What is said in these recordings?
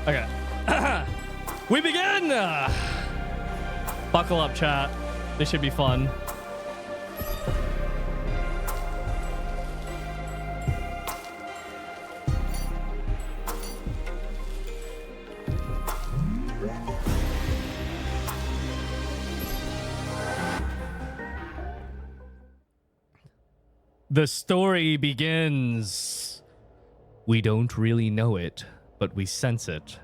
Okay. We begin! Buckle up, chat. This should be fun. The story begins. We don't really know it, but we sense it.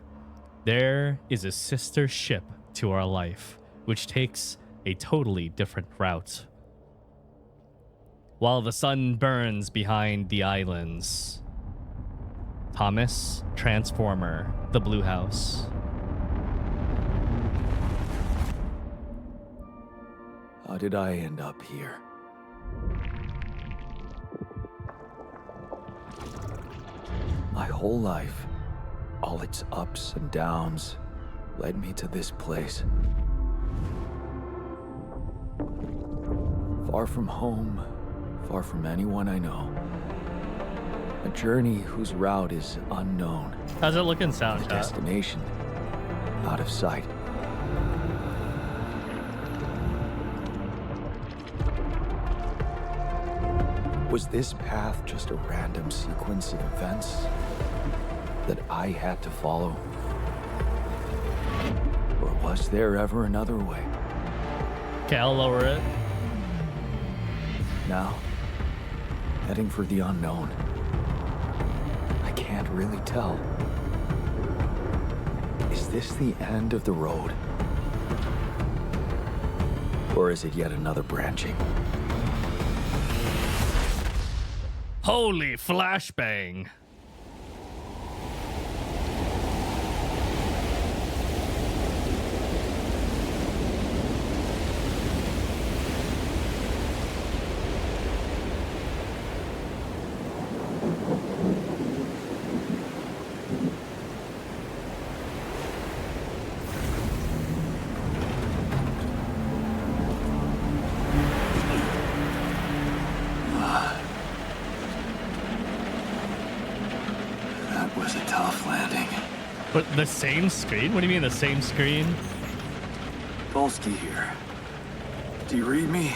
There is a sister ship to our life, which takes a totally different route. While the sun burns behind the islands, Thomas, Transformer, the Blue House. How did I end up here? My whole life, all its ups and downs, led me to this place. Far from home, far from anyone I know. A journey whose route is unknown. How's it looking, sound chat? Destination out of sight. Was this path just a random sequence of events that I had to follow? Or was there ever another way? Okay, I'll lower it. Now, heading for the unknown. I can't really tell. Is this the end of the road? Or is it yet another branching? Holy flashbang. But the same screen? What do you mean the same screen? Dolski here. Do you read me?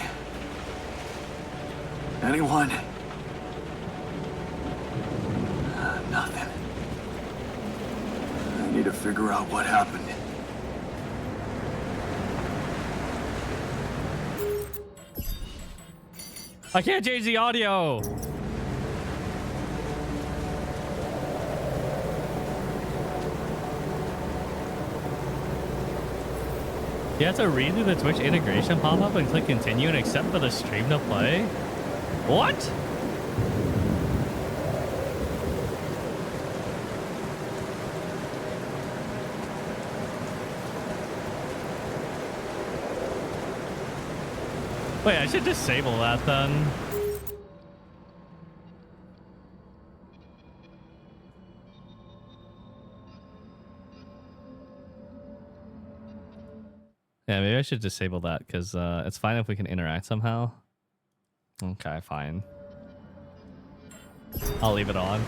Anyone? Nothing. I need to figure out what happened. I can't change the audio. You have to read through the Twitch integration pop-up and click continue and accept for the stream to play? What? Wait, I should disable that then. Yeah, maybe I should disable that because it's fine if we can interact somehow. Okay, fine. I'll leave it on.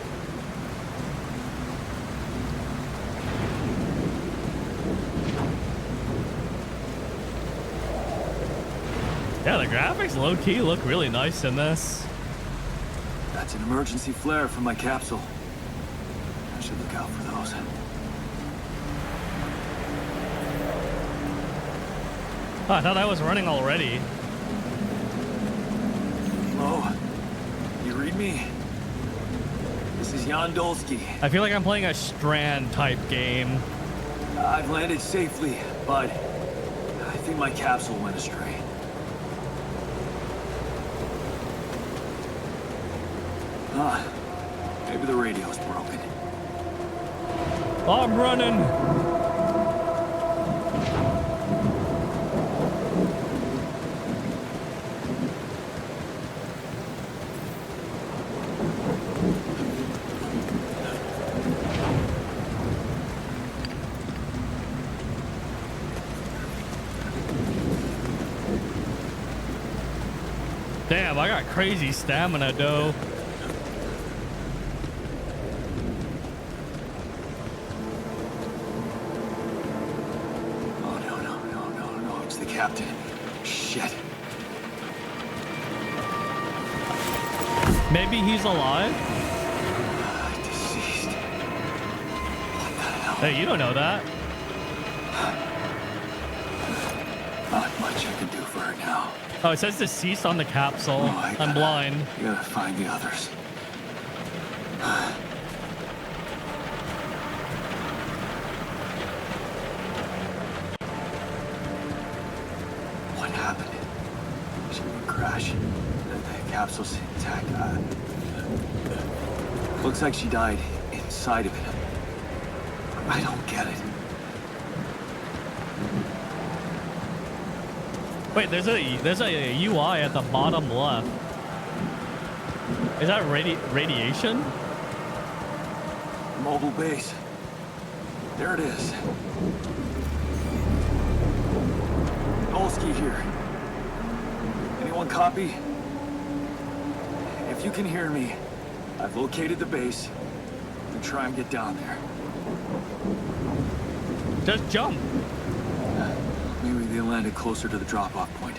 Yeah, the graphics low-key look really nice in this. That's an emergency flare from my capsule. I should look out for those. Oh, I thought I was running already. Hello? You read me? This is Jan Dolski. I feel like I'm playing a Strand type game. I've landed safely, but I think my capsule went astray. Maybe the radio's broken. I'm running. Damn, I got crazy stamina, though. Captain. Shit. Maybe he's alive? Deceased. What the hell? Hey, you don't know that. Not much I can do for her now. Oh, it says deceased on the capsule. Oh, I'm blind. You gotta find the others. What happened? She didn't crash. The capsule's intact. Looks like she died inside of it. I don't get it. Wait, there's a UI at the bottom left. Is that radiation? Mobile base. There it is. Dolski here. Anyone copy? If you can hear me, I've located the base. And try and get down there. Just jump. Maybe they landed closer to the drop-off point.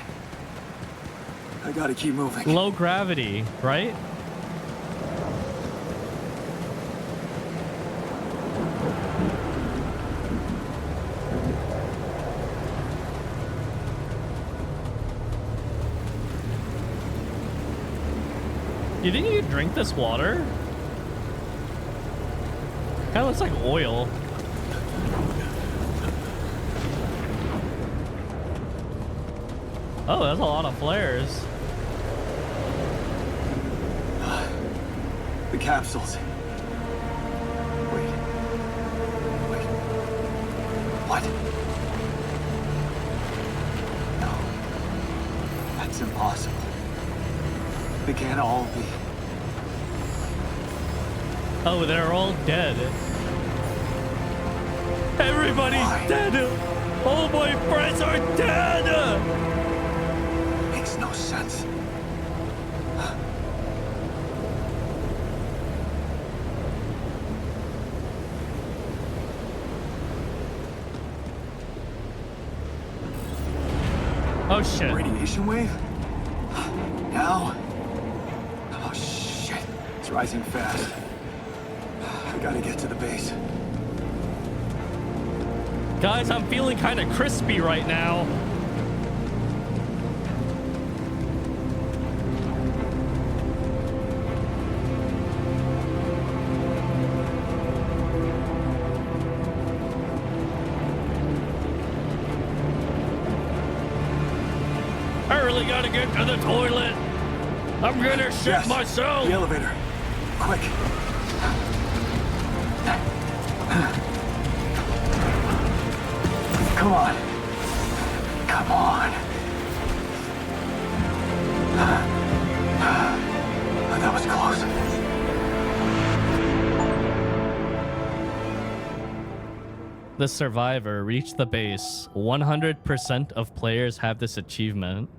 I gotta keep moving. Low gravity, right? You think you could drink this water? Kind of looks like oil. Oh, that's a lot of flares. The capsules. Wait. What? No. That's impossible. They can't all be. Oh, they're all dead. Everybody's dead. All my friends are dead. Makes no sense. Oh shit. Radiation wave? Now? Oh shit. It's rising fast. I gotta get to the base. Guys, I'm feeling kind of crispy right now. I really gotta get to the toilet. I'm gonna shit myself. The elevator. Quick. Come on. Come on. That was close. The survivor reached the base. 100% of players have this achievement.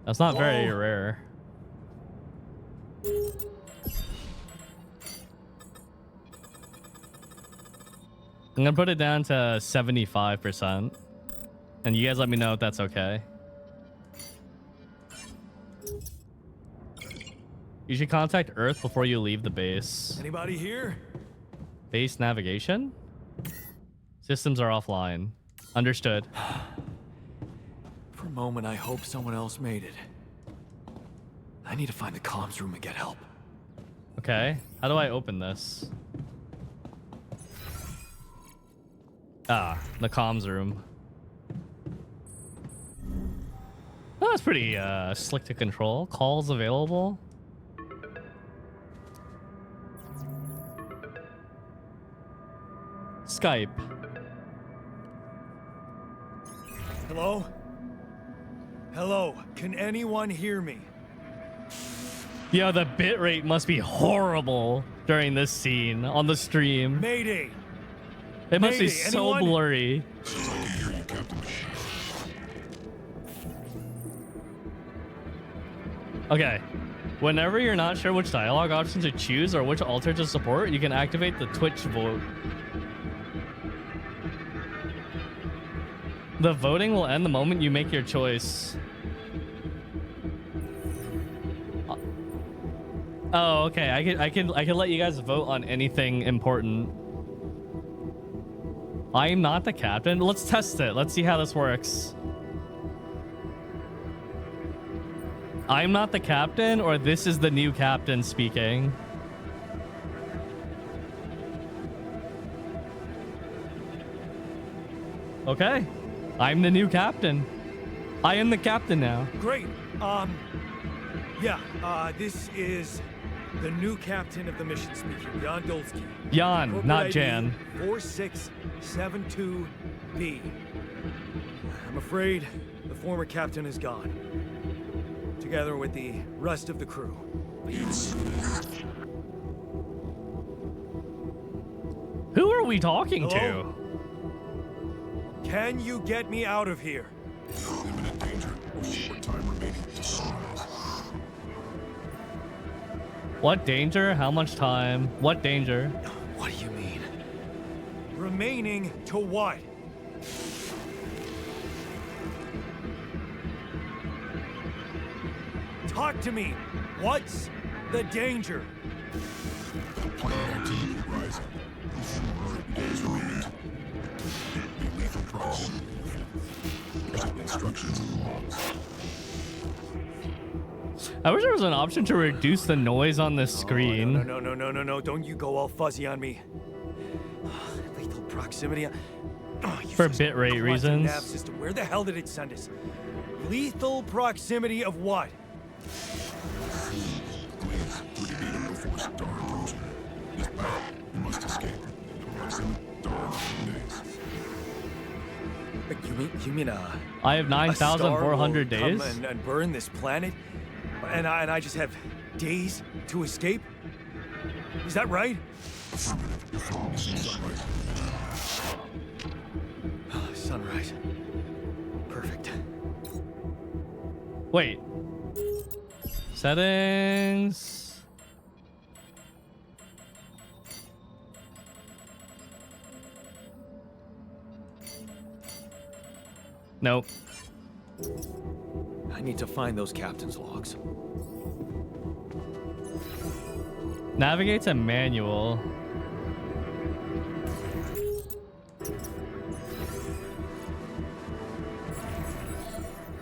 That's not very rare. I'm gonna put it down to 75%. And you guys let me know if that's okay. You should contact Earth before you leave the base. Anybody here? Base navigation? Systems are offline. Understood. For a moment, I hope someone else made it. I need to find the comms room and get help. Okay. How do I open this? Ah, the comms room. Oh, that's pretty slick to control. Calls available. Skype. Hello? Hello, can anyone hear me? Yo, the bitrate must be horrible during this scene on the stream. Mayday! It must be Mayday, so anyone? blurry. Okay. Whenever you're not sure which dialogue option to choose or which altar to support, you can activate the Twitch vote. The voting will end the moment you make your choice. Oh, okay. I can let you guys vote on anything important. I am not the captain. Let's test it. Let's see how this works. I'm not the captain, or this is the new captain speaking. Okay. I'm the new captain. I am the captain now. Great. This is the new captain of the mission speaking, Jan Dolski. Jan, Corporate not ID Jan. 4672B. I'm afraid the former captain is gone, together with the rest of the crew. Who are we talking Hello? to? Can you get me out of here? Imminent danger. Short time remaining to sunrise. What danger? How much time? What danger? What do you mean? Remaining to what? Talk to me. What's the danger? Planet activity rising. 4 days remaining. Be lethal proximity. Instructions and logs. I wish there was an option to reduce the noise on the screen. No. Don't you go all fuzzy on me. Lethal proximity. For bitrate reasons. Nav system. Where the hell did it send us? Lethal proximity of what? Please, pretty beat him before star approaching. This battle, you must escape. Proximity, star days. You mean I have a 9,400 star will days. come and burn this planet, and I just have days to escape? Is that right? Sunrise. Perfect. Wait. Settings. Nope. I need to find those captain's logs. Navigate to manual.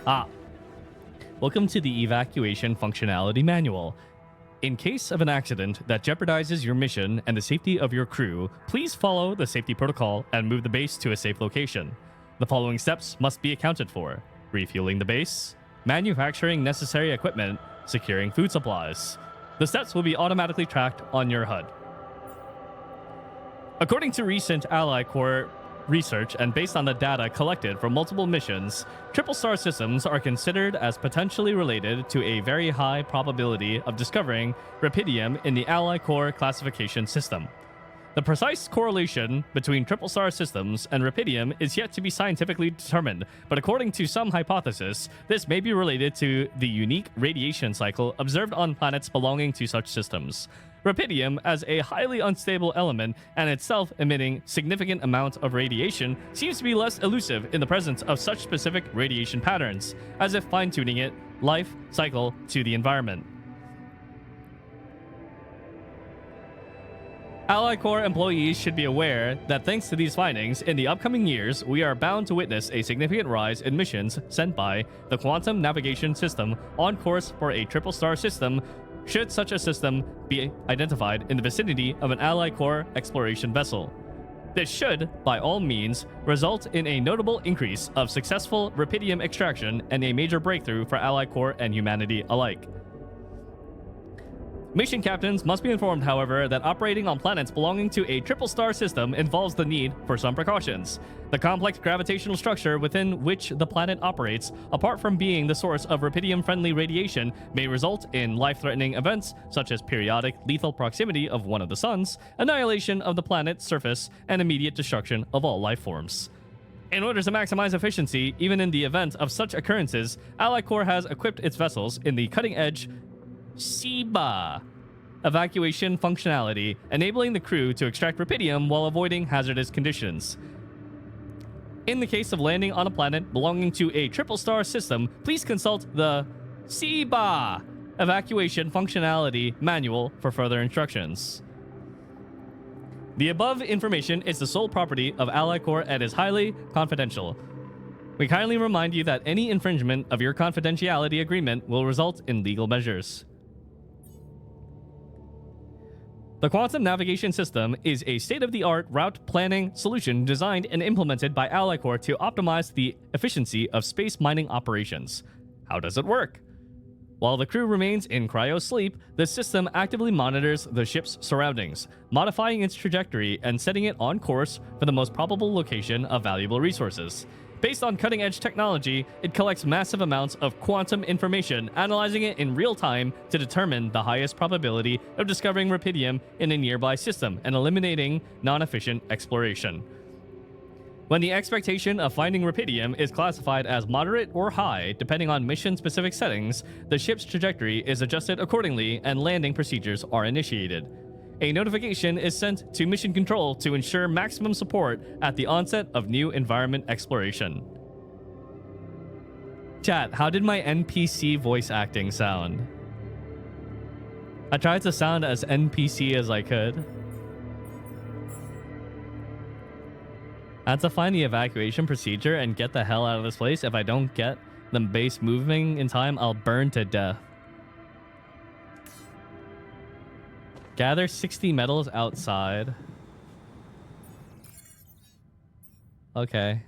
Ah. Welcome to the evacuation functionality manual. In case of an accident that jeopardizes your mission and the safety of your crew, please follow the safety protocol and move the base to a safe location. The following steps must be accounted for: refueling the base, manufacturing necessary equipment, securing food supplies. The steps will be automatically tracked on your HUD. According to recent Ally Corps research and based on the data collected from multiple missions, triple star systems are considered as potentially related to a very high probability of discovering Rapidium in the Ally Corps classification system. The precise correlation between triple star systems and Rapidium is yet to be scientifically determined, but according to some hypothesis, this may be related to the unique radiation cycle observed on planets belonging to such systems. Rapidium, as a highly unstable element and itself emitting significant amounts of radiation, seems to be less elusive in the presence of such specific radiation patterns, as if fine-tuning its life cycle to the environment. Ally Corps employees should be aware that thanks to these findings, in the upcoming years, we are bound to witness a significant rise in missions sent by the Quantum Navigation System on course for a triple star system, should such a system be identified in the vicinity of an Ally Corps exploration vessel. This should, by all means, result in a notable increase of successful Rapidium extraction and a major breakthrough for Ally Corps and humanity alike. Mission captains must be informed, however, that operating on planets belonging to a triple star system involves the need for some precautions. The complex gravitational structure within which the planet operates, apart from being the source of Rapidium-friendly radiation, may result in life-threatening events such as periodic lethal proximity of one of the suns, annihilation of the planet's surface, and immediate destruction of all life forms. In order to maximize efficiency, even in the event of such occurrences, Ally Corps has equipped its vessels in the cutting-edge SIBA evacuation functionality, enabling the crew to extract Rapidium while avoiding hazardous conditions. In the case of landing on a planet belonging to a triple star system, please consult the SIBA Evacuation Functionality Manual for further instructions. The above information is the sole property of Ally Corps and is highly confidential. We kindly remind you that any infringement of your confidentiality agreement will result in legal measures. The Quantum Navigation System is a state-of-the-art route planning solution designed and implemented by Ally Corps to optimize the efficiency of space mining operations. How does it work? While the crew remains in cryo-sleep, the system actively monitors the ship's surroundings, modifying its trajectory and setting it on course for the most probable location of valuable resources. Based on cutting-edge technology, it collects massive amounts of quantum information, analyzing it in real time to determine the highest probability of discovering rubidium in a nearby system and eliminating non-efficient exploration. When the expectation of finding rubidium is classified as moderate or high, depending on mission-specific settings, the ship's trajectory is adjusted accordingly and landing procedures are initiated. A notification is sent to Mission Control to ensure maximum support at the onset of new environment exploration. Chat, how did my NPC voice acting sound? I tried to sound as NPC as I could. I have to find the evacuation procedure and get the hell out of this place. If I don't get the base moving in time, I'll burn to death. Gather 60 metals outside. Okay.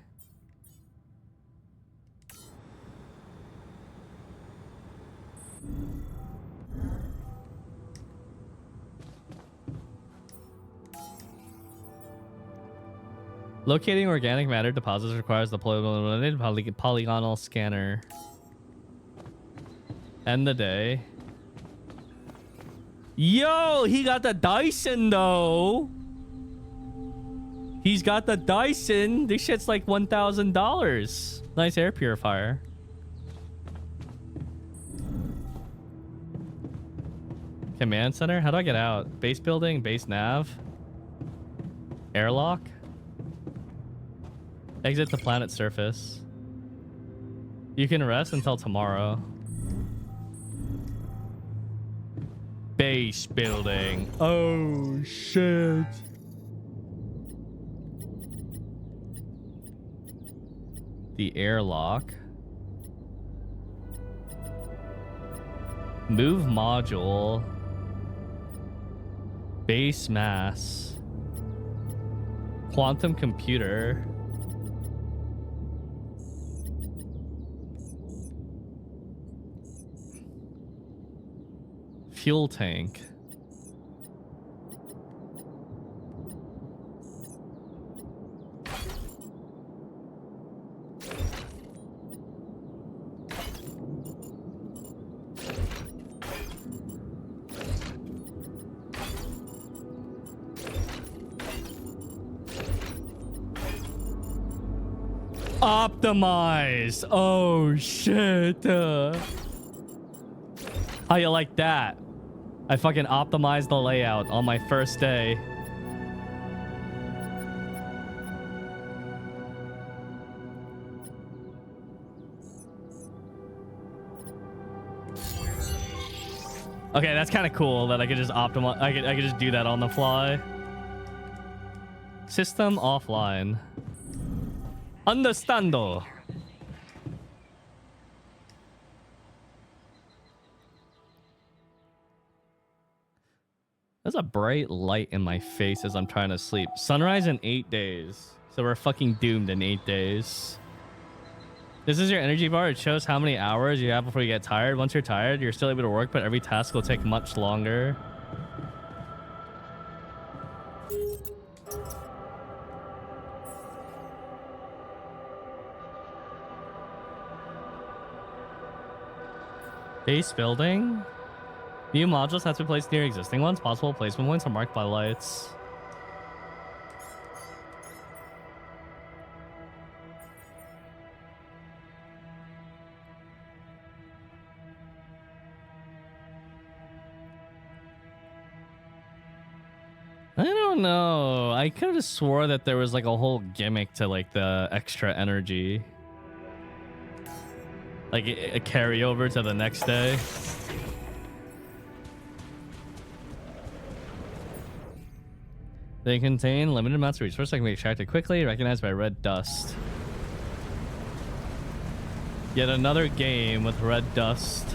Locating organic matter deposits requires the polygonal scanner. End the day. Yo, he got the Dyson though. He's got the Dyson. This shit's like $1,000. Nice air purifier. Command center? How do I get out? Base building, base nav. Airlock. Exit the planet surface. You can rest until tomorrow. Base building. Oh, shit. The airlock. Move module. Base mass. Quantum computer. Fuel tank. Optimize. Oh shit. How you like that? I fucking optimized the layout on my first day. Okay, that's kind of cool that I could just optimize. I could just do that on the fly. System offline. Understando. There's a bright light in my face as I'm trying to sleep. Sunrise in 8 days. So we're fucking doomed in 8 days. This is your energy bar. It shows how many hours you have before you get tired. Once you're tired, you're still able to work, but every task will take much longer. Base building. New modules have to be placed near existing ones. Possible placement points are marked by lights. I don't know. I could have swore that there was like a whole gimmick to like the extra energy. Like a carryover to the next day. They contain limited amounts of resources that can be extracted quickly, recognized by red dust. Yet another game with red dust.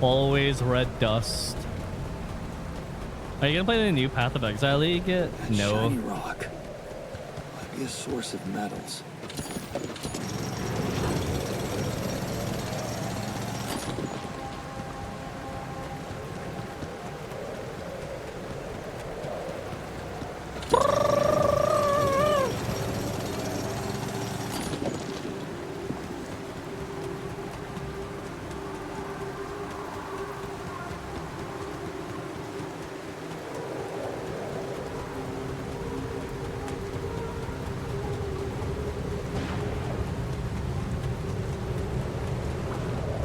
Always red dust. Are you gonna play the new Path of Exile League yet? That No. shiny rock might be a source of metals.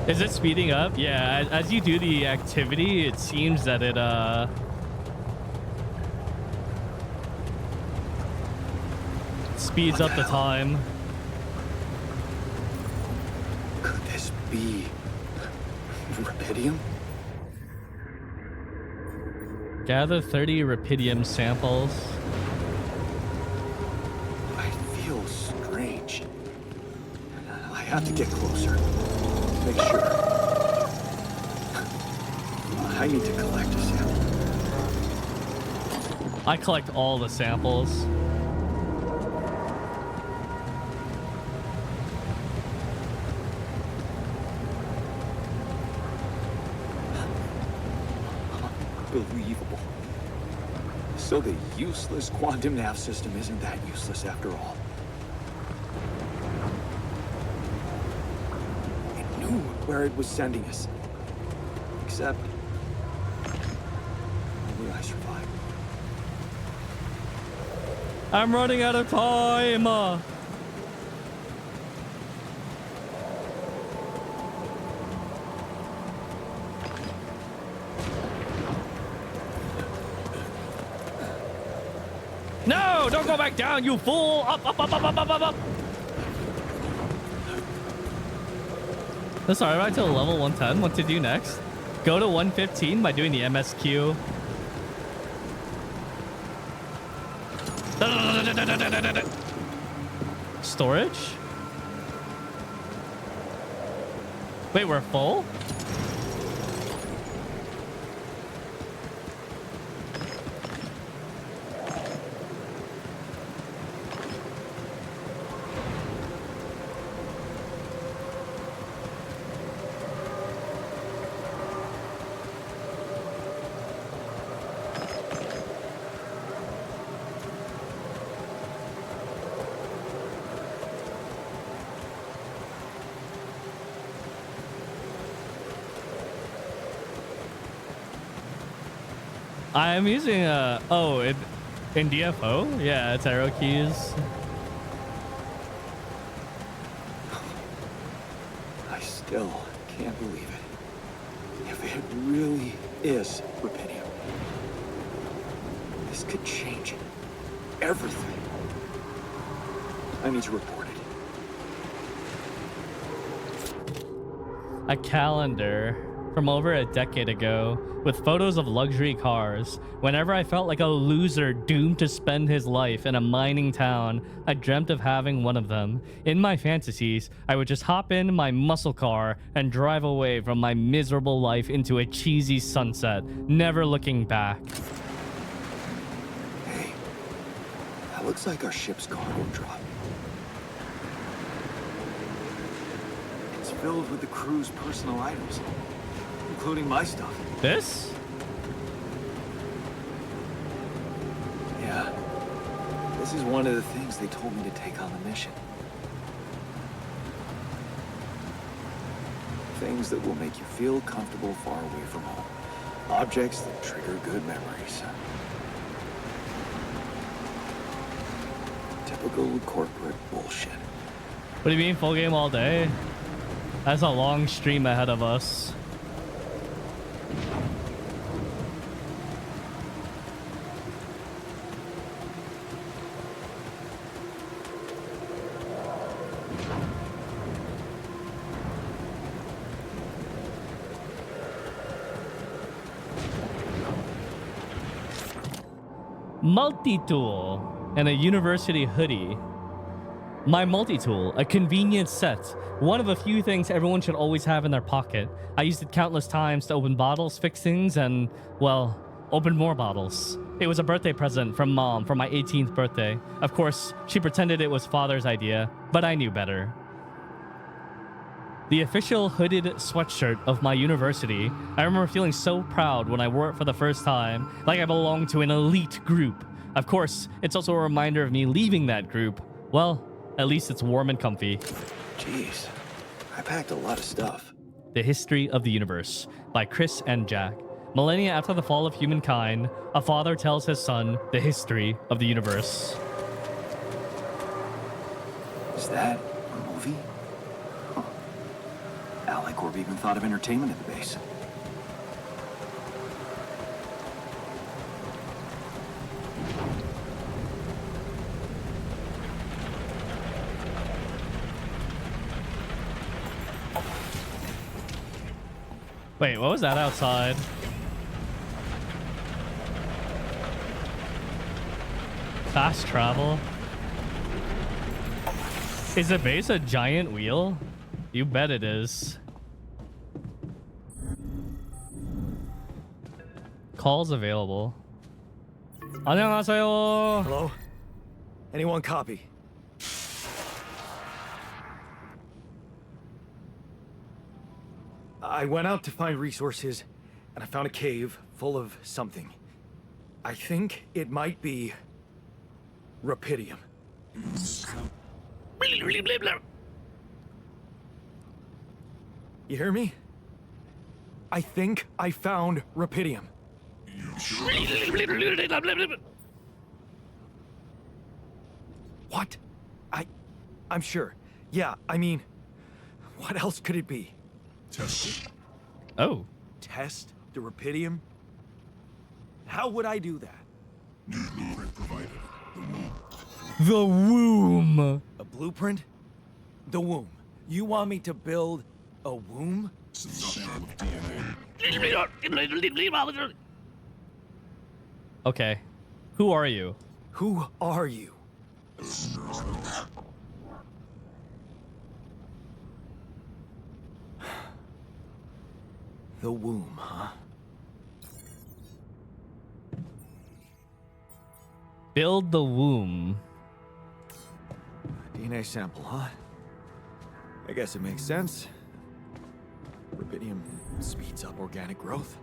Is it speeding up? Yeah, as you do the activity, it seems that it speeds up the time. Could this be rubidium? Gather 30 rubidium samples. I feel strange. I have to get closer. Make sure. I need to collect a sample. I collect all the samples. Unbelievable. So the useless quantum nav system isn't that useless after all. It knew where it was sending us. Except... only I survived. I'm running out of time. No, don't go back down, you fool! Up, up, up, up, up, up, up, up. That's alright, right to level 110. What to do next? Go to 115 by doing the MSQ. Storage? Wait, we're full? I'm using in DFO? Yeah, it's arrow keys. I still can't believe it. If it really is rubidium, this could change everything. I need to report it. A calendar from over a decade ago with photos of luxury cars. Whenever I felt like a loser doomed to spend his life in a mining town, I dreamt of having one of them. In my fantasies, I would just hop in my muscle car and drive away from my miserable life into a cheesy sunset, never looking back. Hey, that looks like our ship's cargo drop. It's filled with the crew's personal items, including my stuff. This? Yeah. This is one of the things they told me to take on the mission. Things that will make you feel comfortable far away from home. Objects that trigger good memories. Typical corporate bullshit. What do you mean, full game all day? That's a long stream ahead of us. Multi-tool and a university hoodie. My multi-tool, a convenient set. One of a few things everyone should always have in their pocket. I used it countless times to open bottles, fix things, and, well, open more bottles. It was a birthday present from Mom for my 18th birthday. Of course, she pretended it was Father's idea, but I knew better. The official hooded sweatshirt of my university. I remember feeling so proud when I wore it for the first time, like I belonged to an elite group. Of course, it's also a reminder of me leaving that group. Well, at least it's warm and comfy. Jeez, I packed a lot of stuff. The History of the Universe by Chris and Jack. Millennia after the fall of humankind, a father tells his son the history of the universe. Is that a movie? Huh. AliCorp even thought of entertainment at the base. Wait, what was that outside? Fast travel? Is the base a giant wheel? You bet it is. Calls available. 안녕하세요. Hello? Anyone copy? I went out to find resources, and I found a cave full of something. I think it might be Rapidium. You hear me? I think I found Rapidium. What? I'm sure. Yeah, I mean, what else could it be? Test it. Oh. Test the Rapidium? How would I do that? New blueprint provided. The womb. A blueprint? The womb. You want me to build a womb? Synopsis of DNA. Okay. Who are you? Who are you? The womb, huh? Build the womb. DNA sample, huh? I guess it makes sense. Rapidium speeds up organic growth.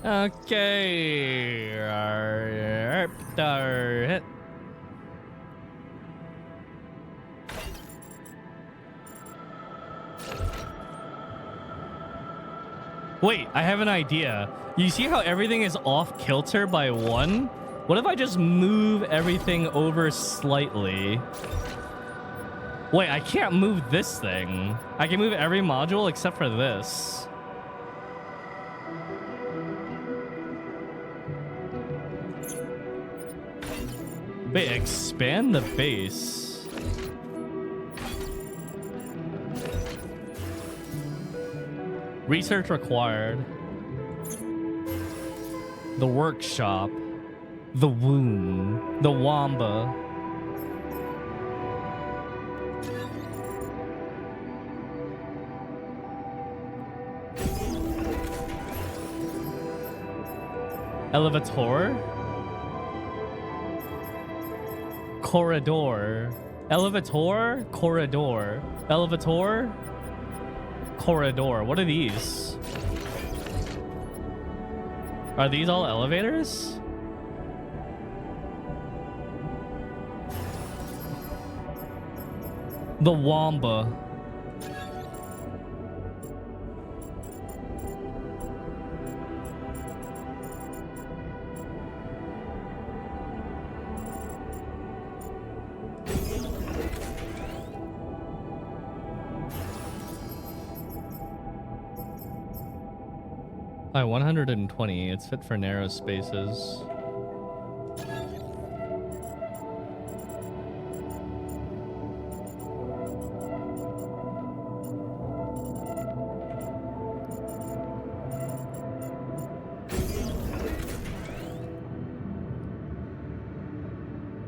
Okay. Hit. Wait, I have an idea. You see how everything is off kilter by one? What if I just move everything over slightly? Wait, I can't move this thing. I can move every module except for this. Wait, expand the base. Research required. The workshop. The womb. The wamba. Elevator. Corridor. Elevator. Corridor. Elevator. Corridor. What are these? Are these all elevators? The wamba. By 120, it's fit for narrow spaces.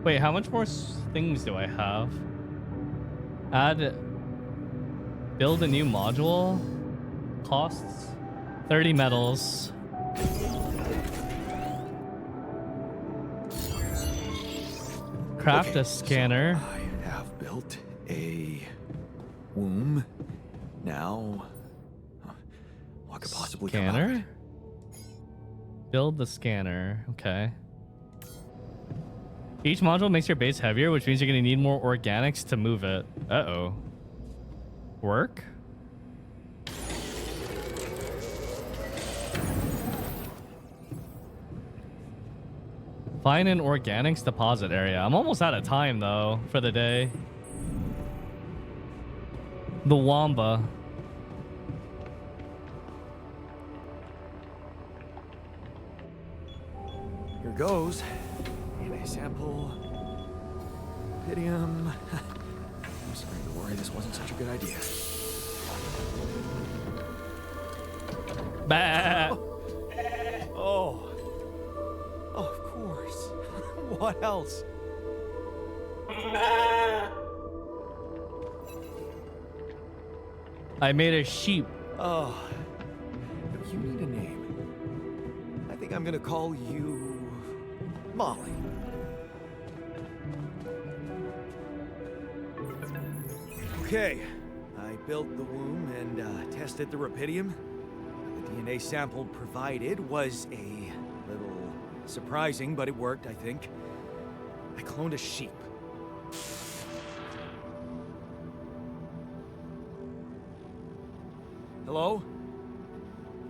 Wait, how much more things do I have? Add, build a new module. Costs 30 metals. Craft a scanner. So I have built a womb. Now, what could possibly come out of Scanner? it? Build the scanner. Okay. Each module makes your base heavier, which means you're going to need more organics to move it. Uh-oh. Work? Find an organics deposit area. I'm almost out of time, though, for the day. The Wamba. Here goes. DNA sample. Pydium. I'm starting to worry this wasn't such a good idea. Bah. Oh. Oh, of course. What else? I made a sheep. Oh. You need a name. I think I'm gonna call you Molly. Okay. I built the womb and tested the rapidium. The DNA sample provided was a little surprising, but it worked, I think. I cloned a sheep. Hello?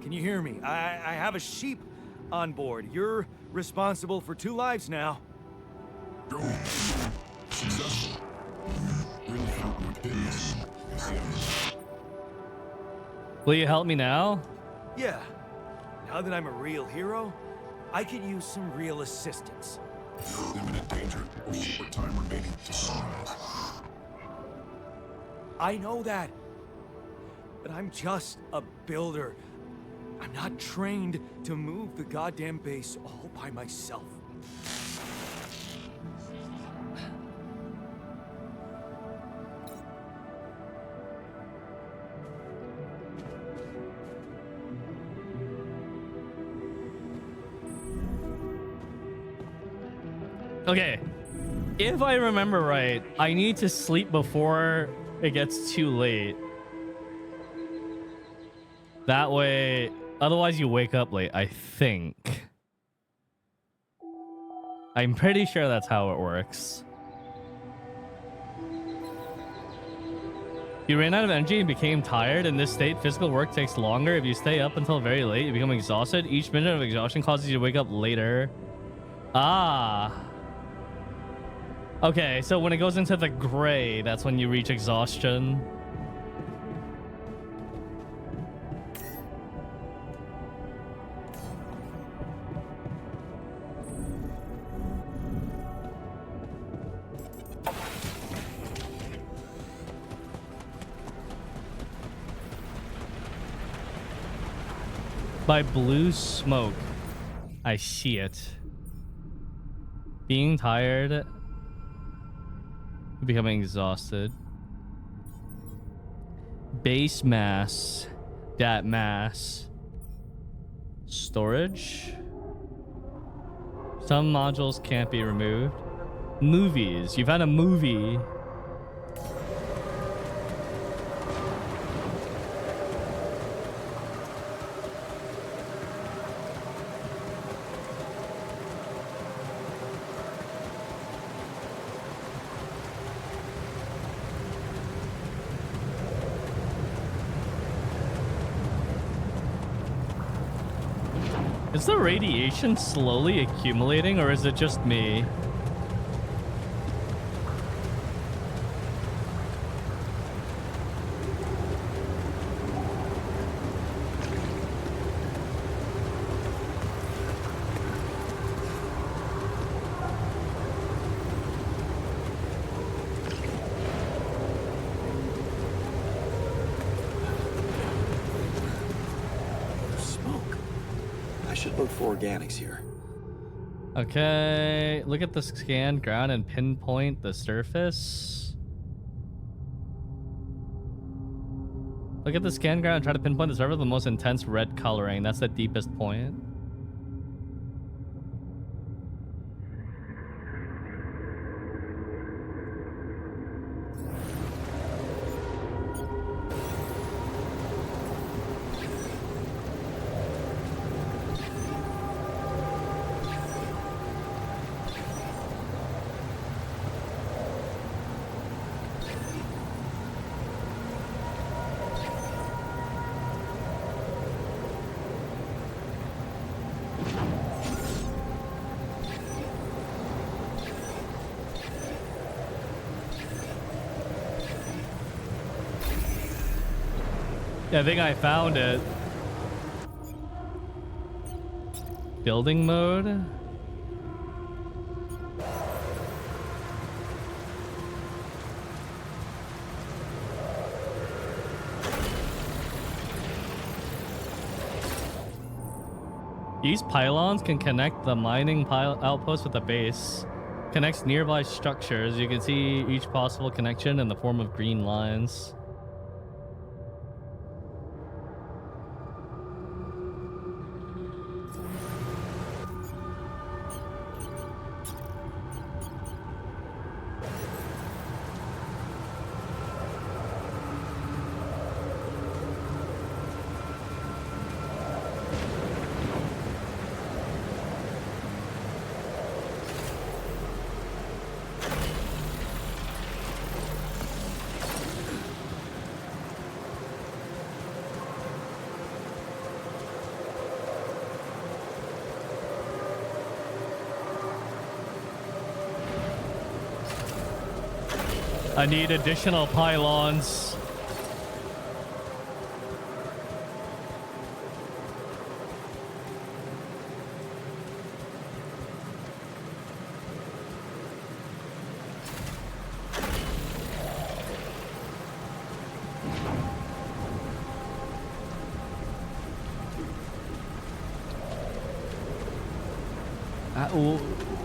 Can you hear me? I have a sheep on board. You're responsible for 2 lives now. Go. Successful. Really help my business. Will you help me now? Yeah. Now that I'm a real hero, I could use some real assistance. You're in imminent danger. Short time remaining to sunrise. I know that. But I'm just a builder. I'm not trained to move the goddamn base all by myself. Okay. If I remember right, I need to sleep before it gets too late. That way, otherwise you wake up late, I think. I'm pretty sure that's how it works. You ran out of energy and became tired. In this state, physical work takes longer. If you stay up until very late, you become exhausted. Each minute of exhaustion causes you to wake up later. Ah. Okay, so when it goes into the gray, that's when you reach exhaustion. By blue smoke. I see it. Being tired. Becoming exhausted. Base mass. Dat mass. Storage. Some modules can't be removed. Movies. You've had a movie. Is the radiation slowly accumulating, or is it just me? Smoke. I should look for organics here. Okay, look at the scanned ground and pinpoint the surface. Look at the scanned ground and try to pinpoint the surface with the most intense red coloring. That's the deepest point. Yeah, I think I found it. Building mode. These pylons can connect the mining outpost with the base. Connects nearby structures. You can see each possible connection in the form of green lines. I need additional pylons.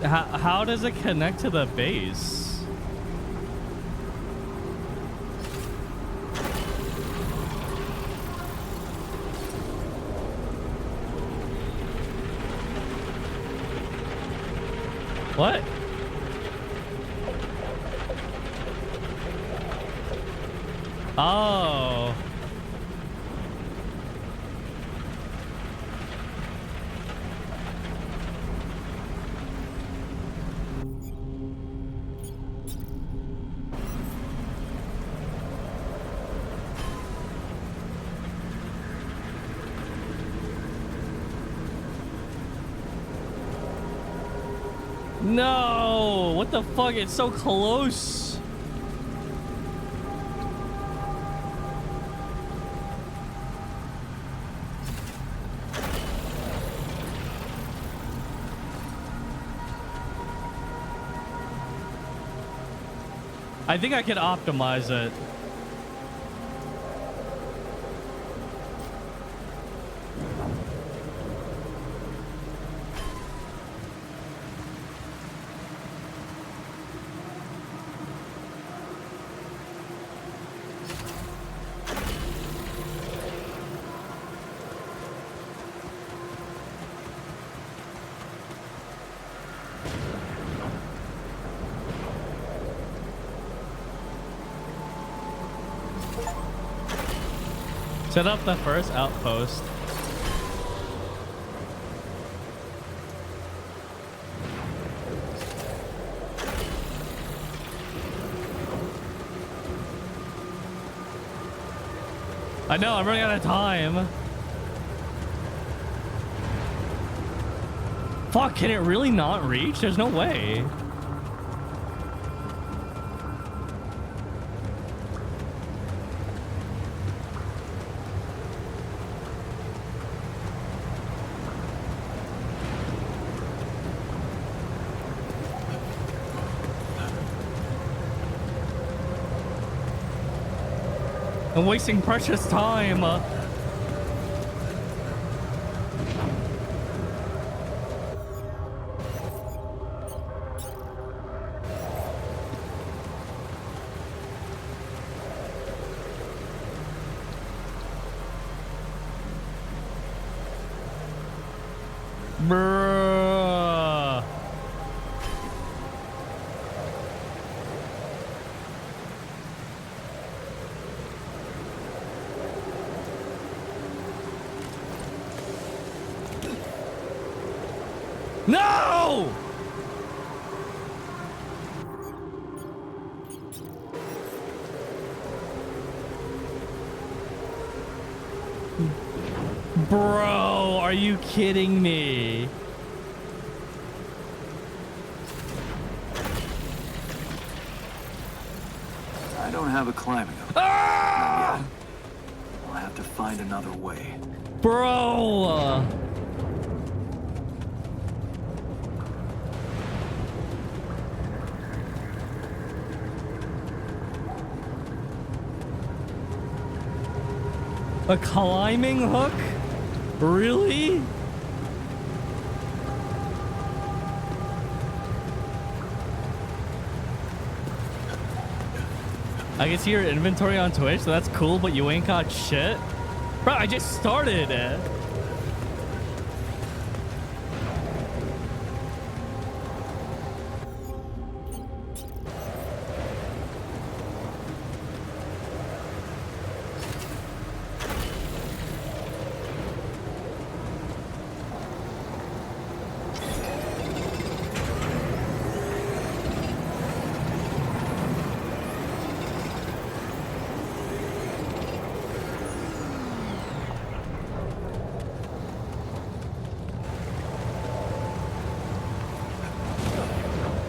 How does it connect to the base? What? Oh. No! What the fuck? It's so close. I think I can optimize it. Set up the first outpost. I know, I'm running out of time. Fuck, can it really not reach? There's no way. I'm wasting precious time. Bruh. No! Bro, are you kidding me? I don't have a climbing up. Ah! I'll have to find another way. Bro! A climbing hook? Really? I can see your inventory on Twitch, so that's cool, but you ain't got shit? Bro, I just started.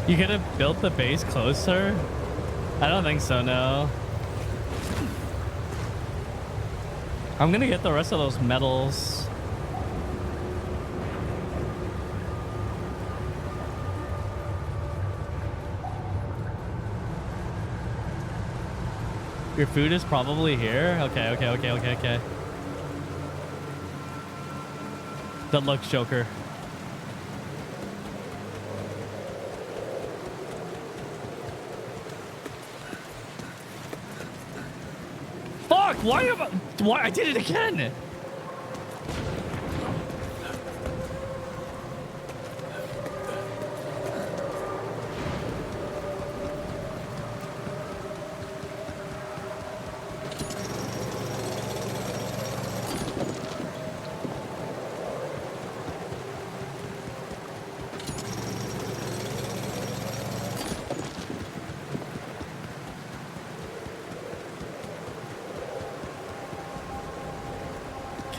You could have built the base closer? I don't think so, no. I'm gonna get the rest of those metals. Your food is probably here? Okay. Good luck, Joker. Fuck! Why I did it again?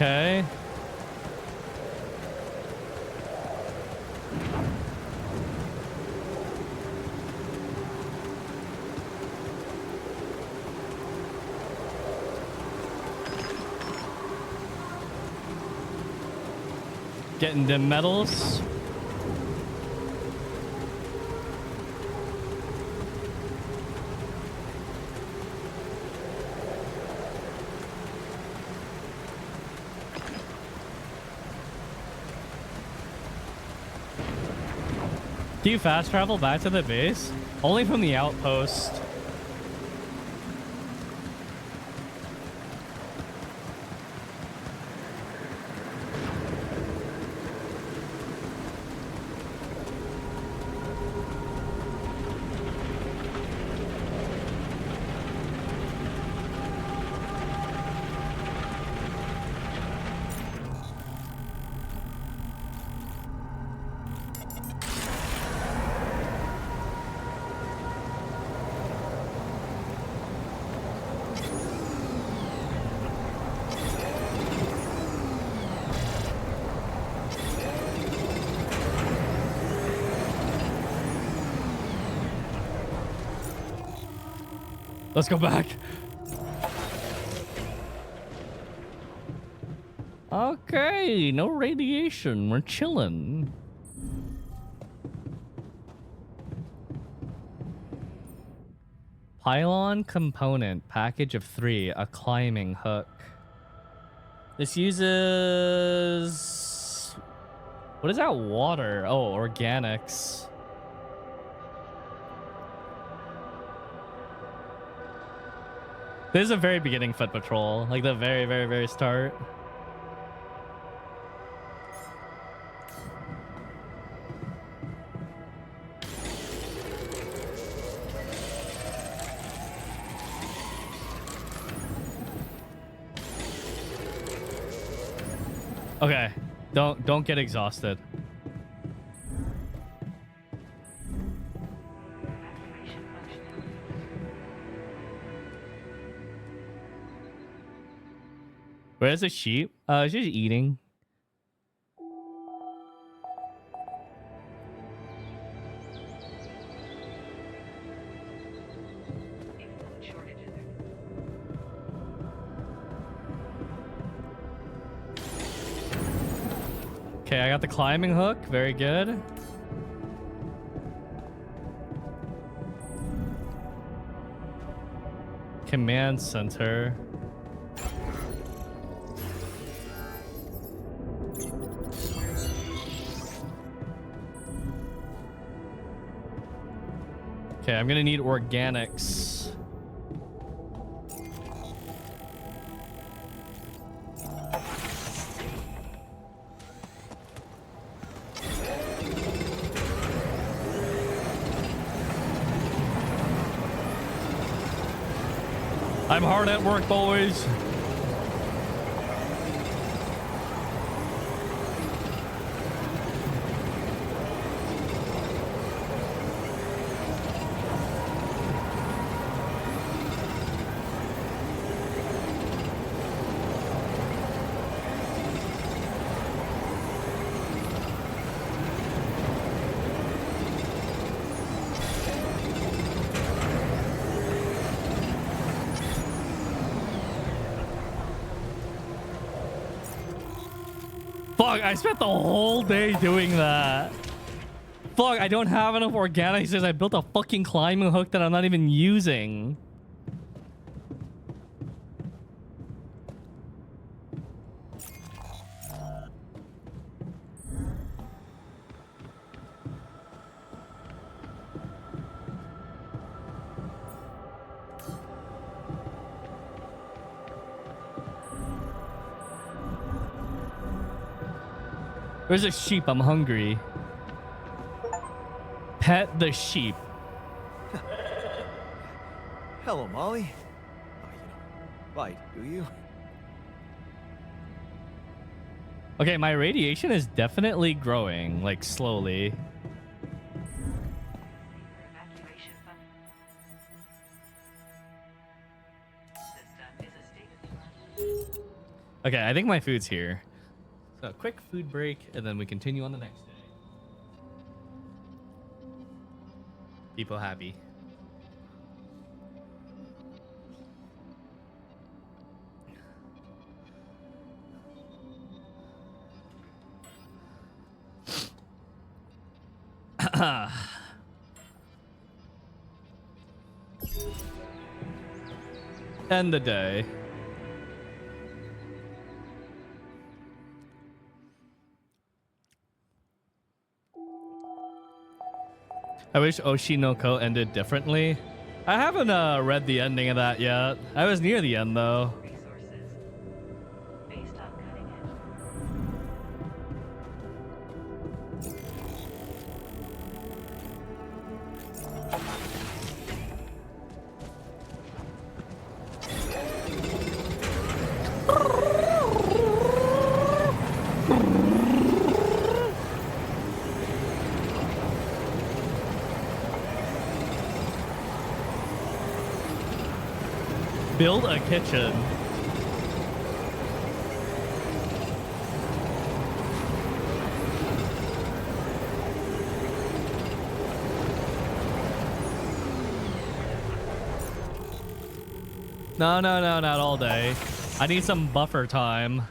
Okay. Getting the metals. Do you fast travel back to the base? Only from the outpost. Let's go back. Okay, no radiation. We're chilling. Pylon component, package of 3, a climbing hook. This uses... What is that? Water. Oh, organics. This is a very beginning foot patrol, like the very start. Okay, don't get exhausted. Where's the sheep? She's eating. Okay, I got the climbing hook. Very good. Command center. Okay, I'm gonna need organics. I'm hard at work, boys. Fuck, I spent the whole day doing that. Fuck, I don't have enough organics because I built a fucking climbing hook that I'm not even using. Where's a sheep? I'm hungry. Pet the sheep. Hello, Molly. Oh, you don't bite, do you? Okay, my radiation is definitely growing, like slowly. Evacuation button. System is a state of Okay, I think my food's here. So a quick food break, and then we continue on the next day. People happy. End the day. I wish Oshinoko ended differently. I haven't read the ending of that yet. I was near the end though. resources. Based on cutting edge. Build a kitchen. No, not all day. I need some buffer time.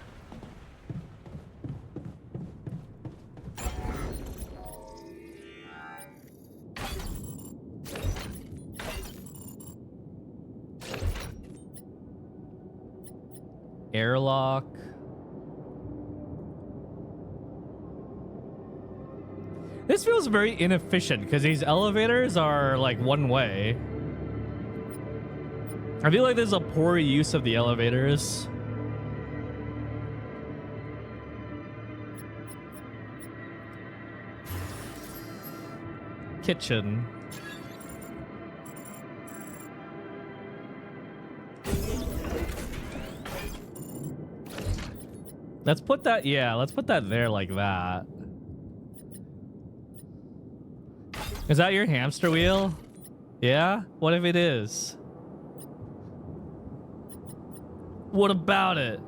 Airlock. This feels very inefficient because these elevators are like one way. I feel like there's a poor use of the elevators. Kitchen. Let's put that, yeah, let's put that there like that. Is that your hamster wheel? Yeah? What if it is? What about it?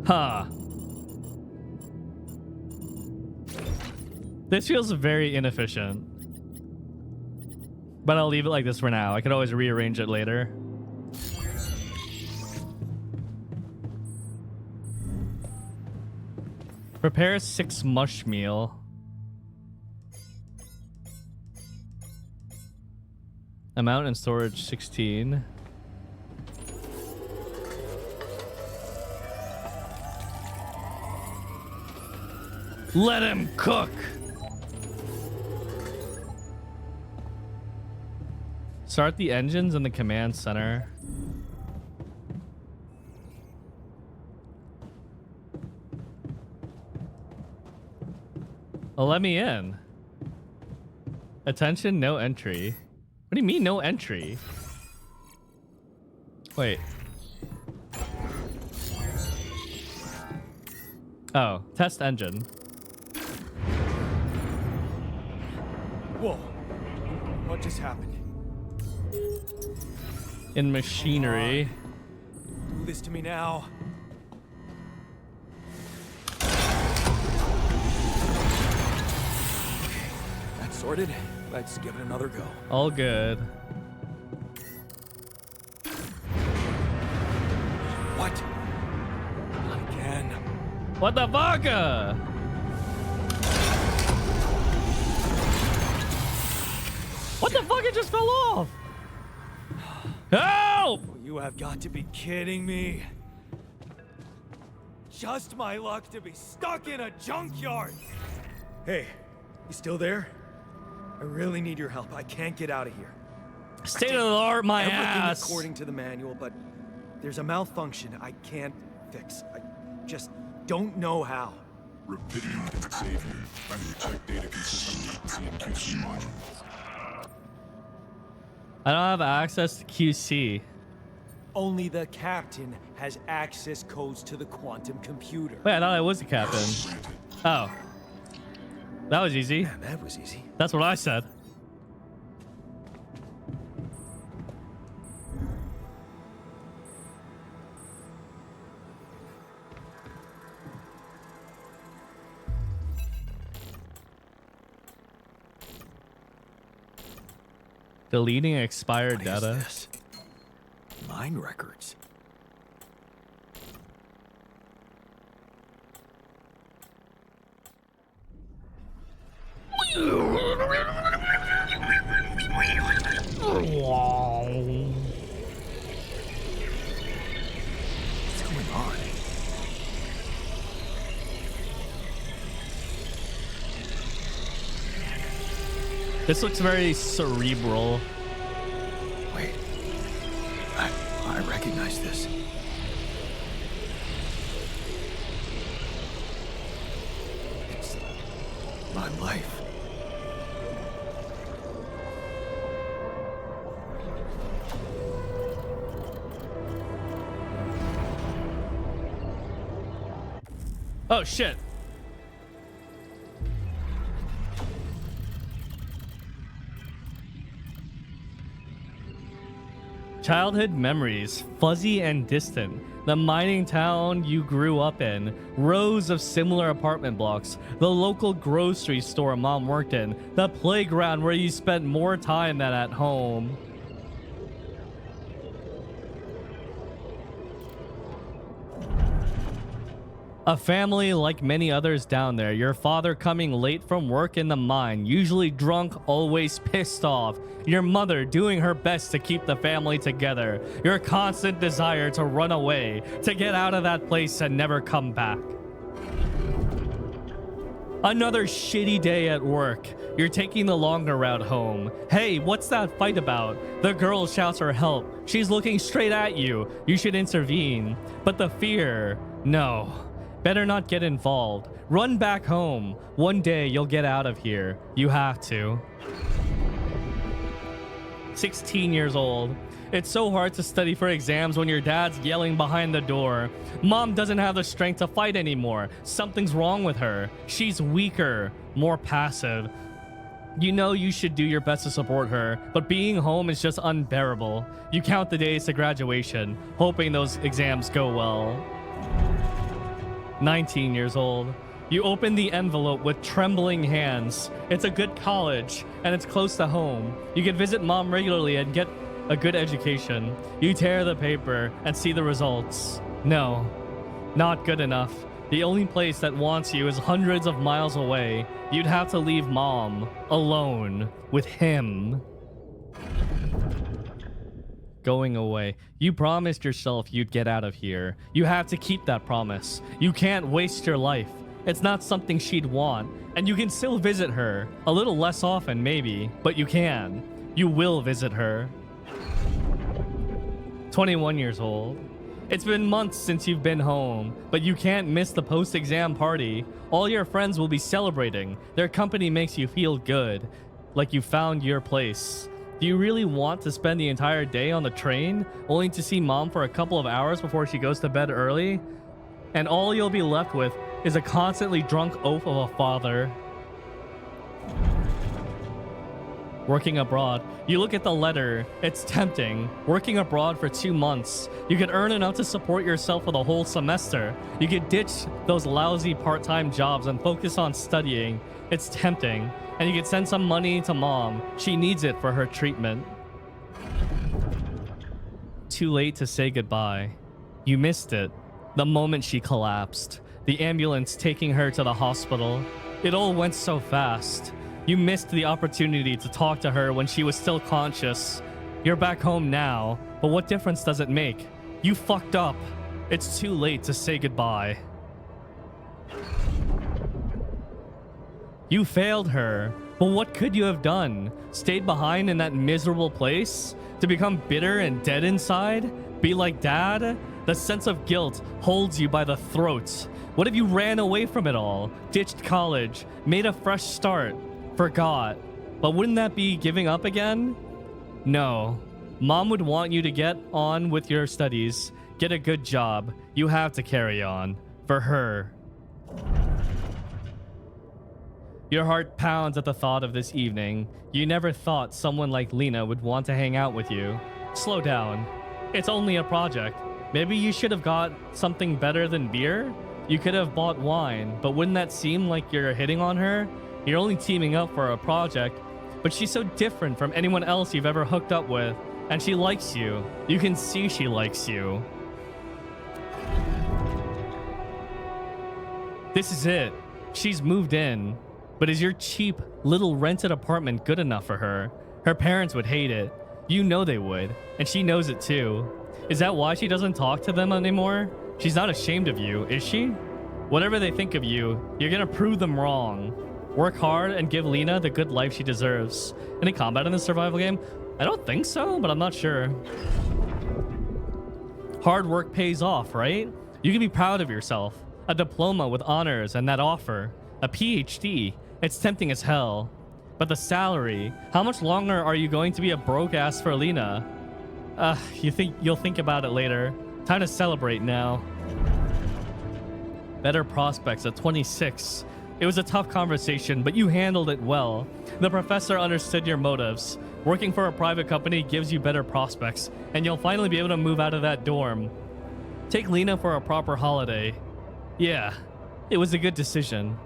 Huh. This feels very inefficient. But I'll leave it like this for now. I could always rearrange it later. Prepare 6 mush meal. Amount in storage 16. Let him cook. Start the engines in the command center. Oh, let me in. Attention, no entry. What do you mean, no entry? Wait. Oh, test engine. Whoa. What just happened? In machinery. Don't do this to me now. That's sorted. Let's give it another go. All good. What? Not again. What the fuck? What the fuck? It just fell off. Help! You have got to be kidding me. Just my luck to be stuck in a junkyard. Hey, you still there? I really need your help. I can't get out of here. State of the art, my Everything ass. according to the manual, but there's a malfunction I can't fix. I just don't know how. Rapidium can save you. I need to check data consistency and QC modules. I don't have access to QC. Only the captain has access codes to the quantum computer. Wait, I thought I was the captain. Oh. That was easy. Man, that was easy. That's what I said. Deleting expired What is data. this? Mine records. What's going on? This looks very cerebral. Wait. I recognize this. It's my life. Oh shit. Childhood memories, fuzzy and distant. The mining town you grew up in, rows of similar apartment blocks, the local grocery store mom worked in, the playground where you spent more time than at home. A family like many others down there. Your father coming late from work in the mine, usually drunk, always pissed off. Your mother doing her best to keep the family together. Your constant desire to run away, to get out of that place and never come back. Another shitty day at work. You're taking the longer route home. Hey, what's that fight about? The girl shouts for help. She's looking straight at you. You should intervene. But the fear, no. Better not get involved. Run back home. One day you'll get out of here. You have to. 16 years old. It's so hard to study for exams when your dad's yelling behind the door. Mom doesn't have the strength to fight anymore. Something's wrong with her. She's weaker, more passive. You know you should do your best to support her, but being home is just unbearable. You count the days to graduation, hoping those exams go well. 19 years old. You open the envelope with trembling hands. It's a good college, and it's close to home. You can visit mom regularly and get a good education. You tear the paper and see the results. No, not good enough. The only place that wants you is hundreds of miles away. You'd have to leave mom alone with him. Going away. You promised yourself you'd get out of here. You have to keep that promise. You can't waste your life. It's not something she'd want, and you can still visit her. A little less often, maybe, but you can. You will visit her. 21 years old. It's been months since you've been home, but you can't miss the post-exam party. All your friends will be celebrating. Their company makes you feel good, like you found your place. Do you really want to spend the entire day on the train, only to see mom for a couple of hours before she goes to bed early? And all you'll be left with is a constantly drunk oaf of a father. Working abroad. You look at the letter. It's tempting. Working abroad for 2 months. You could earn enough to support yourself for the whole semester. You could ditch those lousy part-time jobs and focus on studying. It's tempting. And you could send some money to mom. She needs it for her treatment. Too late to say goodbye. You missed it. The moment she collapsed. The ambulance taking her to the hospital. It all went so fast. You missed the opportunity to talk to her when she was still conscious. You're back home now, but what difference does it make? You fucked up. It's too late to say goodbye. You failed her, but what could you have done? Stayed behind in that miserable place? To become bitter and dead inside? Be like dad? The sense of guilt holds you by the throat. What if you ran away from it all? Ditched college, made a fresh start? Forgot. But wouldn't that be giving up again? No. Mom would want you to get on with your studies, get a good job. You have to carry on. For her. Your heart pounds at the thought of this evening. You never thought someone like Lena would want to hang out with you. Slow down. It's only a project. Maybe you should have got something better than beer? You could have bought wine, but wouldn't that seem like you're hitting on her? You're only teaming up for a project, but she's so different from anyone else you've ever hooked up with, and she likes you. You can see she likes you. This is it. She's moved in. But is your cheap little rented apartment good enough for her? Her parents would hate it. You know they would, and she knows it too. Is that why she doesn't talk to them anymore? She's not ashamed of you, is she? Whatever they think of you, you're gonna prove them wrong. Work hard and give Lena the good life she deserves. Any combat in this survival game? I don't think so, but I'm not sure. Hard work pays off, right? You can be proud of yourself. A diploma with honors and that offer. A PhD. It's tempting as hell. But the salary. How much longer are you going to be a broke ass for Lena? You'll think about it later. Time to celebrate now. Better prospects at 26. It was a tough conversation, but you handled it well. The professor understood your motives. Working for a private company gives you better prospects, and you'll finally be able to move out of that dorm. Take Lena for a proper holiday. Yeah, it was a good decision.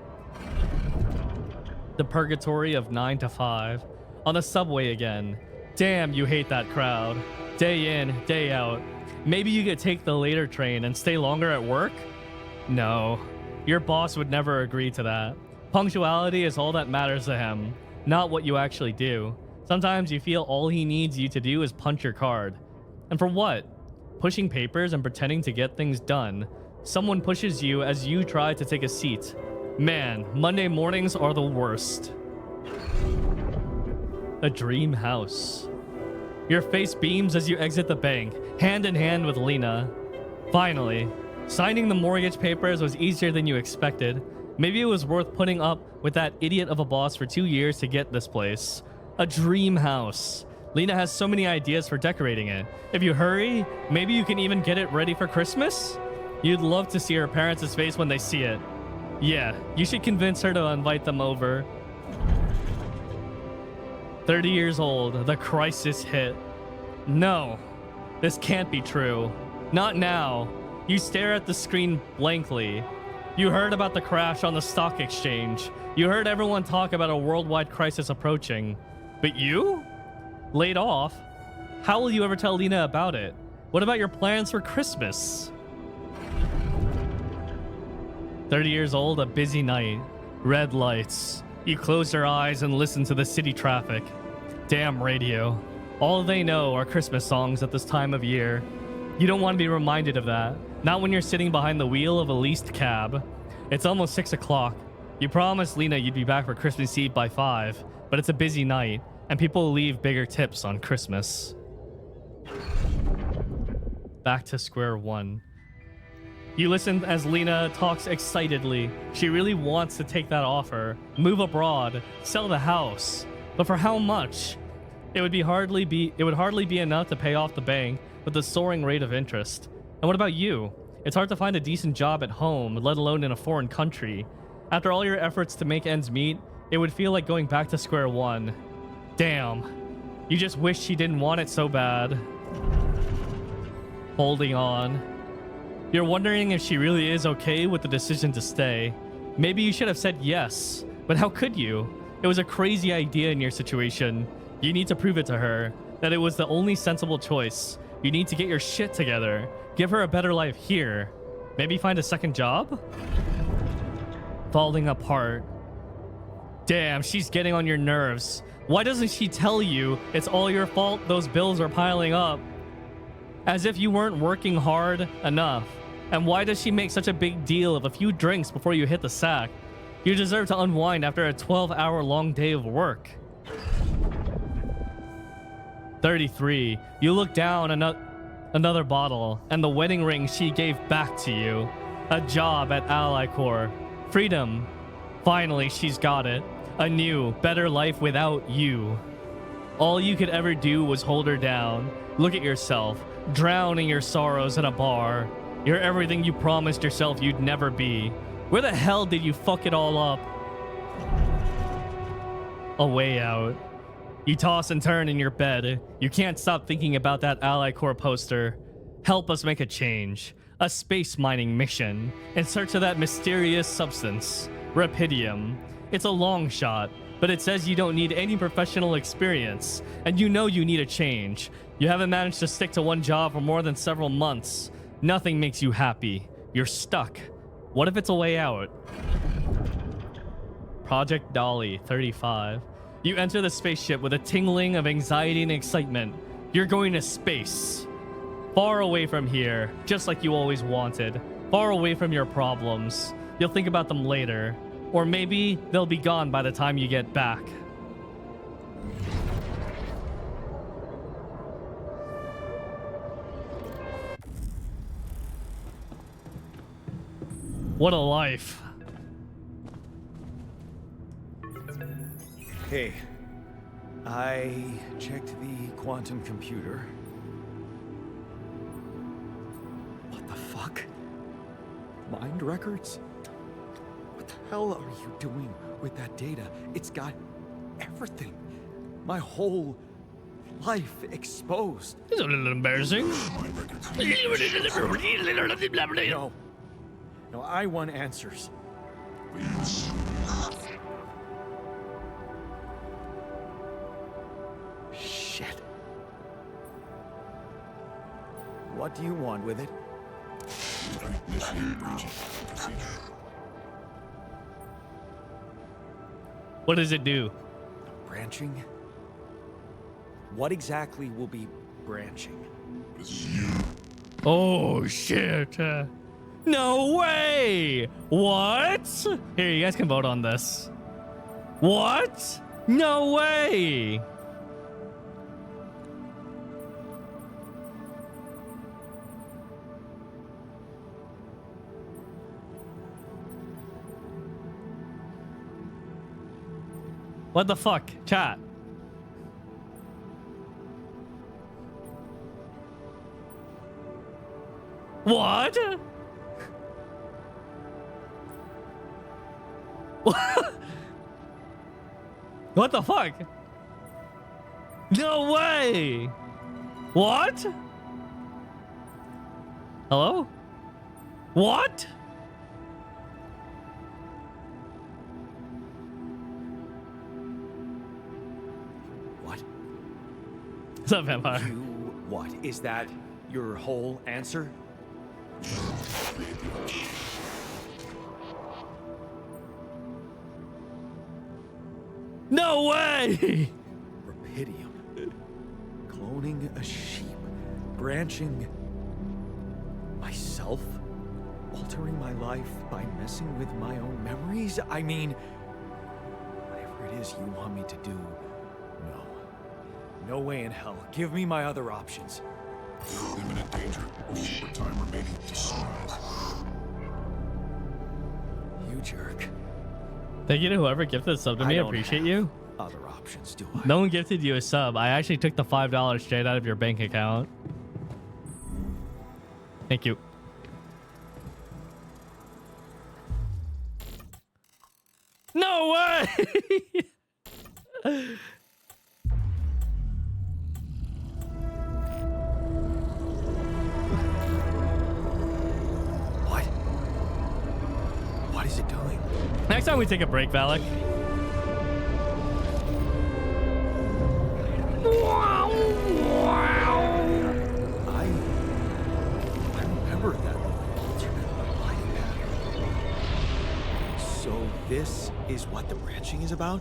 The purgatory of 9 to 5. On the subway again. Damn, you hate that crowd. Day in, day out. Maybe you could take the later train and stay longer at work? No. Your boss would never agree to that. Punctuality is all that matters to him, not what you actually do. Sometimes you feel all he needs you to do is punch your card. And for what? Pushing papers and pretending to get things done. Someone pushes you as you try to take a seat. Man, Monday mornings are the worst. A dream house. Your face beams as you exit the bank, hand in hand with Lena. Finally, signing the mortgage papers was easier than you expected. Maybe it was worth putting up with that idiot of a boss for 2 years to get this place. A dream house. Lena has so many ideas for decorating it. If you hurry, maybe you can even get it ready for Christmas? You'd love to see her parents' face when they see it. Yeah, you should convince her to invite them over. 30 years old, the crisis hit. No, this can't be true. Not now. You stare at the screen blankly. You heard about the crash on the stock exchange. You heard everyone talk about a worldwide crisis approaching. But you? Laid off? How will you ever tell Lena about it? What about your plans for Christmas? 30 years old, a busy night. Red lights. You close your eyes and listen to the city traffic. Damn radio. All they know are Christmas songs at this time of year. You don't want to be reminded of that. Not when you're sitting behind the wheel of a leased cab. It's almost 6 o'clock. You promised Lena you'd be back for Christmas Eve by 5, but it's a busy night, and people leave bigger tips on Christmas. Back to square one. You listen as Lena talks excitedly. She really wants to take that offer, move abroad, sell the house. But for how much? It would hardly be enough to pay off the bank with the soaring rate of interest. And what about you? It's hard to find a decent job at home, let alone in a foreign country. After all your efforts to make ends meet, it would feel like going back to square one. Damn. You just wish she didn't want it so bad. Holding on. You're wondering if she really is okay with the decision to stay. Maybe you should have said yes, but how could you? It was a crazy idea in your situation. You need to prove it to her, that it was the only sensible choice. You need to get your shit together. Give her a better life here. Maybe find a second job? Falling apart. Damn, she's getting on your nerves. Why doesn't she tell you it's all your fault those bills are piling up? As if you weren't working hard enough. And why does she make such a big deal of a few drinks before you hit the sack? You deserve to unwind after a 12-hour-long day of work. 33. You look down another bottle and the wedding ring she gave back to you. A job at Ally Corps. Freedom. Finally, she's got it. A new, better life without you. All you could ever do was hold her down. Look at yourself, drowning your sorrows in a bar. You're everything you promised yourself you'd never be. Where the hell did you fuck it all up? A way out. You toss and turn in your bed. You can't stop thinking about that Ally Corps poster. Help us make a change. A space mining mission in search of that mysterious substance, Rapidium. It's a long shot, but it says you don't need any professional experience, and you know you need a change. You haven't managed to stick to one job for more than several months. Nothing makes you happy. You're stuck. What if it's a way out? Project Dolly, 35. You enter the spaceship with a tingling of anxiety and excitement. You're going to space. Far away from here, just like you always wanted. Far away from your problems. You'll think about them later. Or maybe they'll be gone by the time you get back. What a life. Hey, I checked the quantum computer. What the fuck? Mind records? What the hell are you doing with that data? It's got everything. My whole life exposed. It's a little embarrassing. No, I want answers. Shit. What do you want with it? What does it do? Branching? What exactly will be branching? Oh, shit. No way! What? Here, you guys can vote on this. What? No way! What the fuck? Chat. What? What the fuck? No way! What? Hello? What? What? What's up, vampire? You what? Is that your whole answer? No way! Rapidium. Cloning a sheep. Branching myself? Altering my life by messing with my own memories? I mean, whatever it is you want me to do, no. No way in hell. Give me my other options. Imminent danger. Short time remaining to sunrise. You jerk. Thank you to whoever gifted a sub to me. I don't appreciate have you. Other options, do I? No one gifted you a sub. I actually took the $5 straight out of your bank account. Thank you. No way! What? What is it doing? Next time we take a break, Valak. I remember that alternate life pattern. So this is what the branching is about?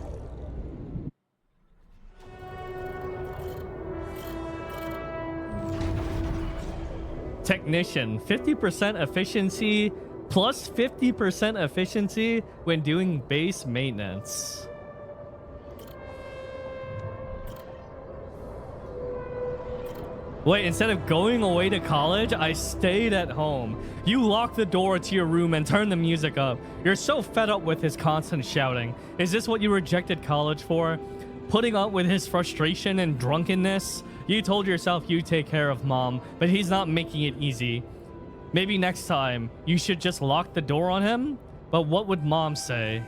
Technician, 50% efficiency plus 50% efficiency when doing base maintenance. Wait, instead of going away to college, I stayed at home. You locked the door to your room and turned the music up. You're so fed up with his constant shouting. Is this what you rejected college for? Putting up with his frustration and drunkenness? You told yourself you'd take care of mom, but he's not making it easy. Maybe next time, you should just lock the door on him? But what would mom say?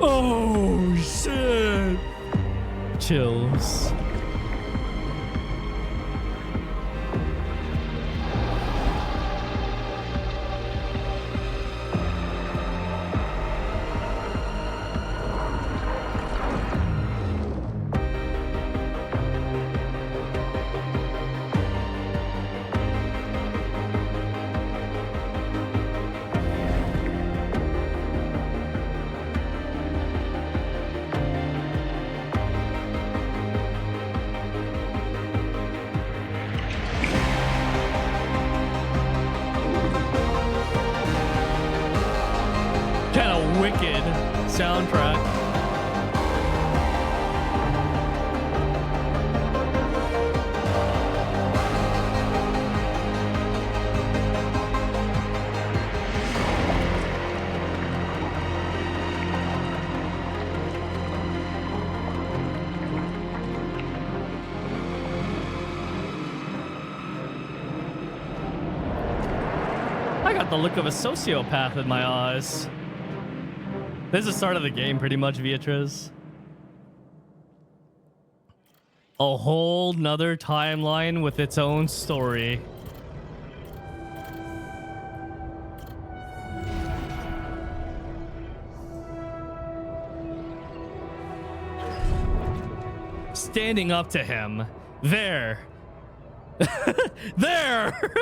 Oh, shit. Chills. Wicked soundtrack. I got the look of a sociopath in my eyes. This is the start of the game, pretty much, Beatrice. A whole nother timeline with its own story. Standing up to him. There. There!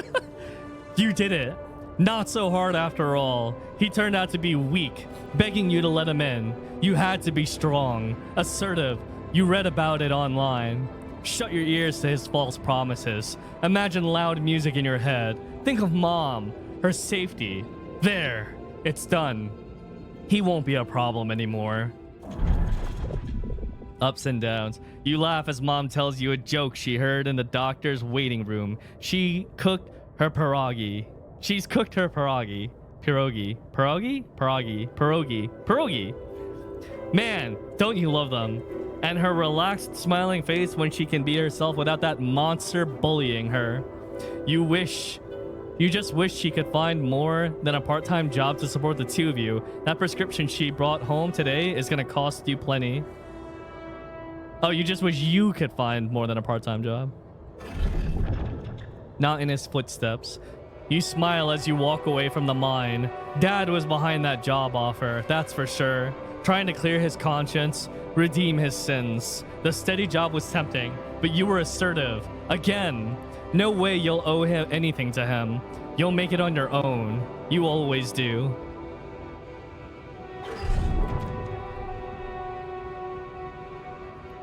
You did it. Not so hard after all. He turned out to be weak, begging you to let him in. You had to be strong, assertive. You read about it online. Shut your ears to his false promises. Imagine loud music in your head. Think of mom, her safety. There, it's done. He won't be a problem anymore. Ups and downs. You laugh as mom tells you a joke she heard in the doctor's waiting room. She's cooked her pierogi. Pierogi. Man, don't you love them? And her relaxed, smiling face when she can be herself without that monster bullying her. You just wish she could find more than a part-time job to support the two of you. That prescription she brought home today is gonna cost you plenty. Oh, you just wish you could find more than a part-time job. Not in his footsteps. You smile as you walk away from the mine. Dad was behind that job offer, that's for sure. Trying to clear his conscience, redeem his sins. The steady job was tempting, but you were assertive. Again, no way you'll owe him anything to him. You'll make it on your own. You always do.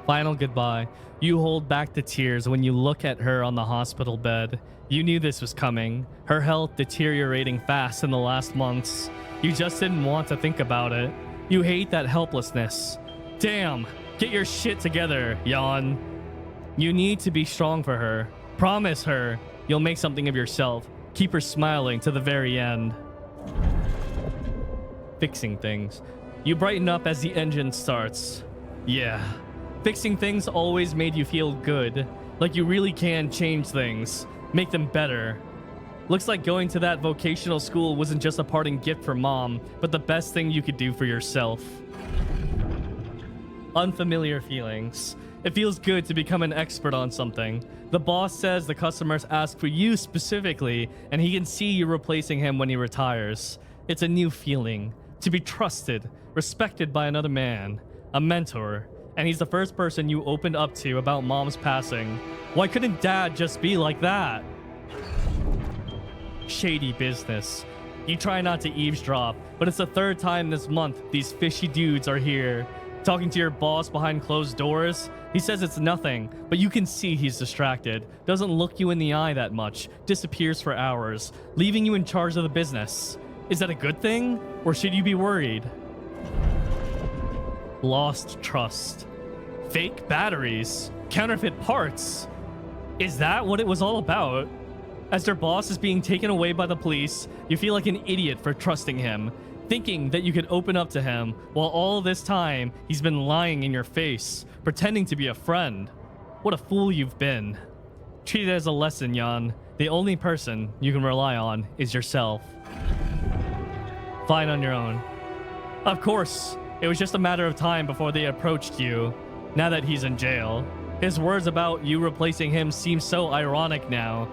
Final goodbye. You hold back the tears when you look at her on the hospital bed. You knew this was coming. Her health deteriorating fast in the last months. You just didn't want to think about it. You hate that helplessness. Damn, get your shit together, Jan. You need to be strong for her. Promise her you'll make something of yourself. Keep her smiling to the very end. Fixing things. You brighten up as the engine starts. Yeah. Fixing things always made you feel good, like you really can change things, make them better. Looks like going to that vocational school wasn't just a parting gift for mom, but the best thing you could do for yourself. Unfamiliar feelings. It feels good to become an expert on something. The boss says the customers ask for you specifically, and he can see you replacing him when he retires. It's a new feeling. To be trusted, respected by another man, a mentor. And he's the first person you opened up to about mom's passing. Why couldn't dad just be like that? Shady business. You try not to eavesdrop, but it's the third time this month these fishy dudes are here. Talking to your boss behind closed doors. He says it's nothing, but you can see he's distracted. Doesn't look you in the eye that much. Disappears for hours, leaving you in charge of the business. Is that a good thing? Or should you be worried? Lost trust. Fake batteries. Counterfeit parts. Is that what it was all about? As their boss is being taken away by the police, you feel like an idiot for trusting him, thinking that you could open up to him, while all this time he's been lying in your face, pretending to be a friend. What a fool you've been. Treat it as a lesson, Jan. The only person you can rely on is yourself. Fine on your own. Of course, it was just a matter of time before they approached you, now that he's in jail. His words about you replacing him seem so ironic now.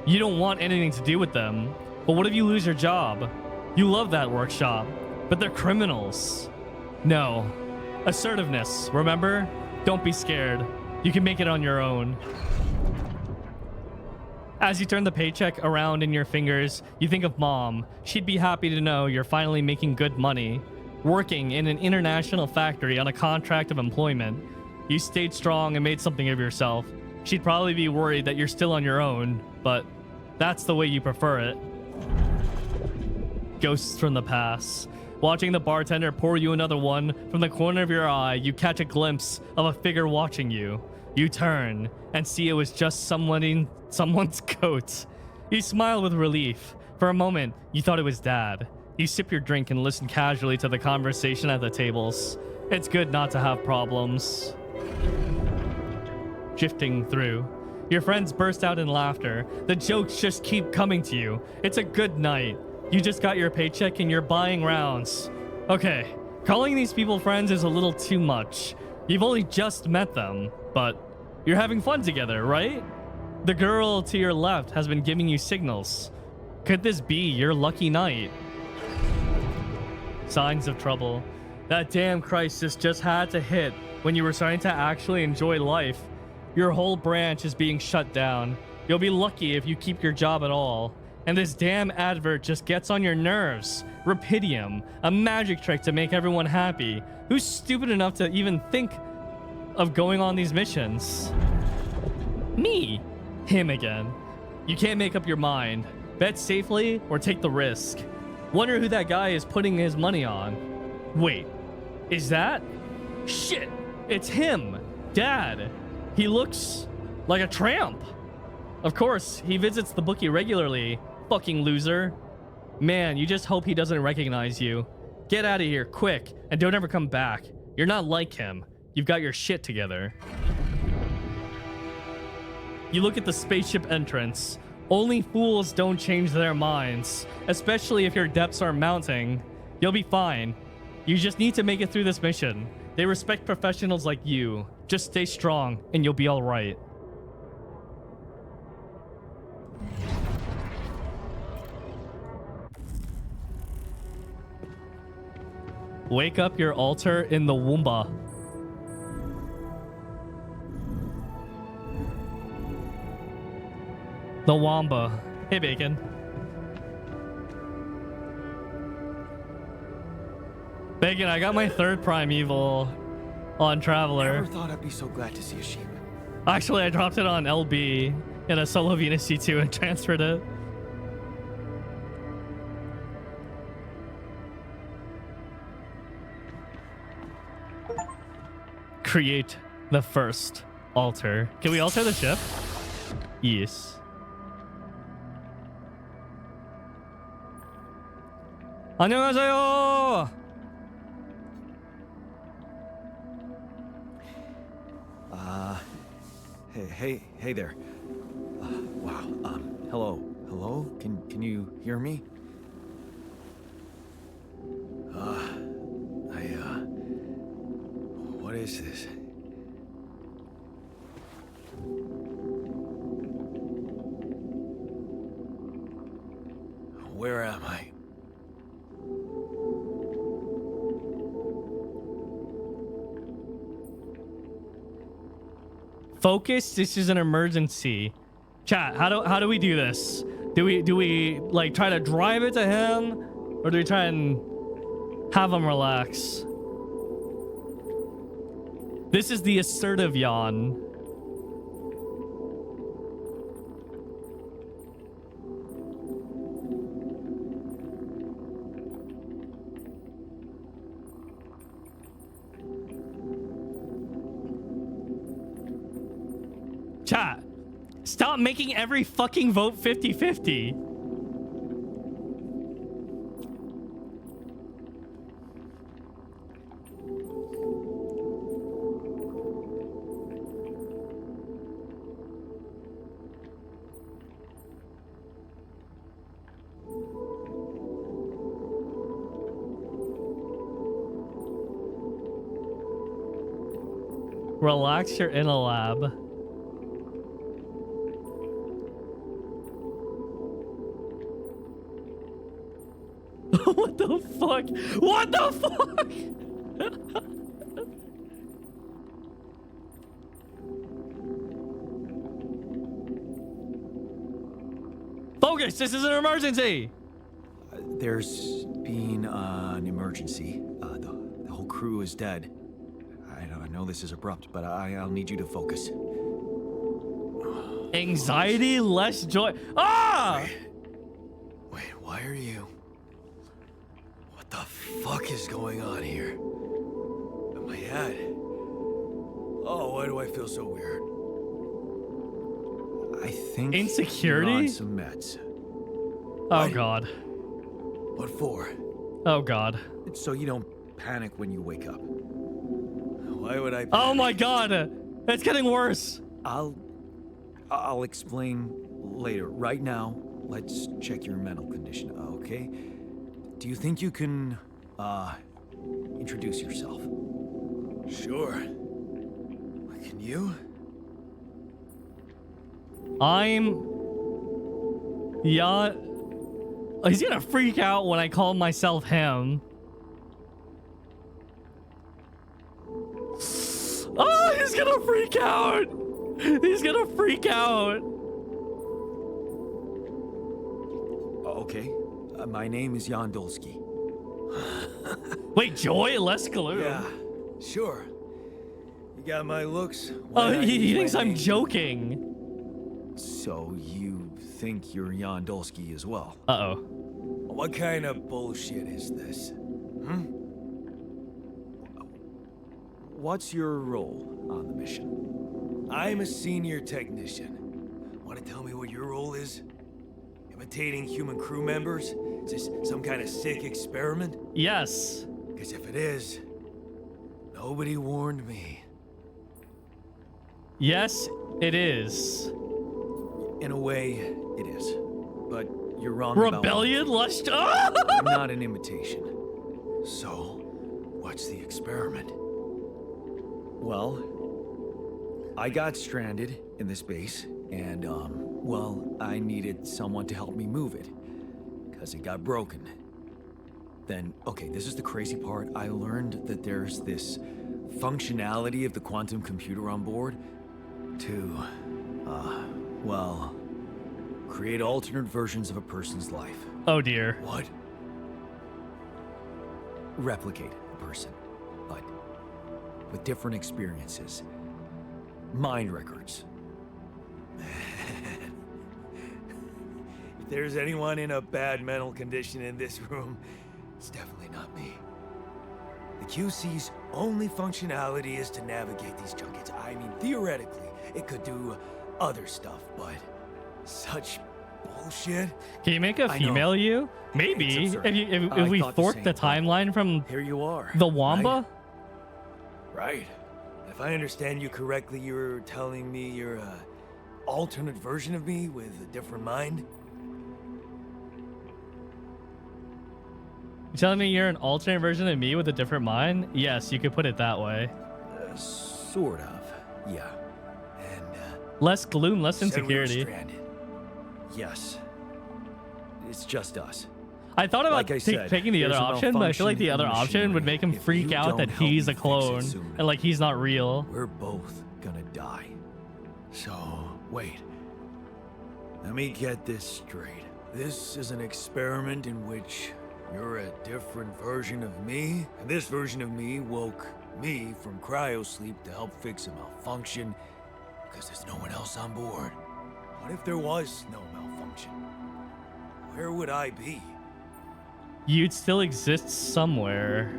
You don't want anything to do with them. But what if you lose your job? You love that workshop, but they're criminals. No. Assertiveness, remember? Don't be scared. You can make it on your own. As you turn the paycheck around in your fingers, you think of mom. She'd be happy to know you're finally making good money. Working in an international factory on a contract of employment. You stayed strong and made something of yourself. She'd probably be worried that you're still on your own, but that's the way you prefer it. Ghosts from the past. Watching the bartender pour you another one, from the corner of your eye, you catch a glimpse of a figure watching you. You turn and see it was just someone in someone's coat. You smile with relief. For a moment, you thought it was Dad. You sip your drink and listen casually to the conversation at the tables. It's good not to have problems. Drifting through. Your friends burst out in laughter. The jokes just keep coming to you. It's a good night. You just got your paycheck and you're buying rounds. Okay, calling these people friends is a little too much. You've only just met them, but you're having fun together, right? The girl to your left has been giving you signals. Could this be your lucky night? Signs of trouble. That damn crisis just had to hit when you were starting to actually enjoy life. Your whole branch is being shut down. You'll be lucky if you keep your job at all. And this damn advert just gets on your nerves. Rapidium, a magic trick to make everyone happy. Who's stupid enough to even think of going on these missions? Me. Him again. You can't make up your mind. Bet safely or take the risk. Wonder who that guy is putting his money on. Wait, is that? Shit, it's him, Dad. He looks like a tramp. Of course, he visits the bookie regularly. Fucking loser. Man, you just hope he doesn't recognize you. Get out of here, quick, and don't ever come back. You're not like him. You've got your shit together. You look at the spaceship entrance. Only fools don't change their minds, especially if your depths are mounting. You'll be fine. You just need to make it through this mission. They respect professionals like you. Just stay strong, and you'll be all right. Wake up your altar in the Woomba. The Wamba. Hey, Bacon. Bacon, I got my third primeval on Traveler. Never thought I'd be so glad to see a sheep. Actually, I dropped it on LB in a solo Venus C2 and transferred it. Create the first altar. Can we alter the ship? Yes. 안녕하세요. Hey there. Wow. Hello. Can you hear me? What is this? Where am I? Focus, this is an emergency. Chat, how do we do this? Do we like try to drive it to him, or do we try and have him relax? This is the assertive Jan. Chat, stop making every fucking vote 50-50. Relax, you're in a lab. What the fuck? What the fuck? Focus, this is an emergency. There's been an emergency. The whole crew is dead. I know this is abrupt, but I'll need you to focus. Anxiety, less joy. Ah! Wait, why are you? What the fuck is going on here? My head. Oh, why do I feel so weird? I think Insecurity? you're on some meds. Oh What? god. What for? Oh god. It's so you don't panic when you wake up. Why would I? Oh my god. It's getting worse. I'll explain later. Right now, let's check your mental condition, okay? Do you think you can, introduce yourself? Sure. Can you? Yeah. He's gonna freak out when I call myself him. Oh, he's gonna freak out. He's gonna freak out. Okay. My name is Jan Dolski. Wait, Joy Lescalu? Yeah, sure. You got my looks. Oh, he thinks I'm joking. So you think you're Jan Dolski as well? Uh-oh. What kind of bullshit is this? Hmm? What's your role on the mission? I'm a senior technician. Want to tell me what your role is? Imitating human crew members? Is this some kind of sick experiment? Yes. Because if it is, nobody warned me. Yes, it is. In a way, it is. But you're wrong about Rebellion? one Lust? thing. I'm not an imitation. So, what's the experiment? Well, I got stranded in this base, and, well, I needed someone to help me move it. Because it got broken. Then, okay, this is the crazy part. I learned that there's this functionality of the quantum computer on board to, well, create alternate versions of a person's life. Oh dear. What? Replicate a person, but with different experiences. Mind records. If there's anyone in a bad mental condition in this room, it's definitely not me. The QC's only functionality is to navigate these junkets. I mean, theoretically, it could do other stuff, but such bullshit. Can you make a I know. female you? Maybe. It's If, absurd. if I we thought the fork same the thing. timeline from Here you are. the Wamba? Right. If I understand you correctly, you're telling me you're a alternate version of me with a different mind? You telling me you're an alternate version of me with a different mind? Yes, you could put it that way. Sort of. Yeah. And, Less gloom, less said we were insecurity. stranded. Yes. It's just us. I thought about Like I said, taking the other there's a option, but I feel like the other malfunction in option would machinery. make him If freak you out don't that help he's me a fix it clone soon, and like he's not real. We're both gonna die. So, wait. Let me get this straight. This is an experiment in which you're a different version of me, and this version of me woke me from cryosleep to help fix a malfunction because there's no one else on board. What if there was no malfunction? Where would I be? You'd still exist somewhere.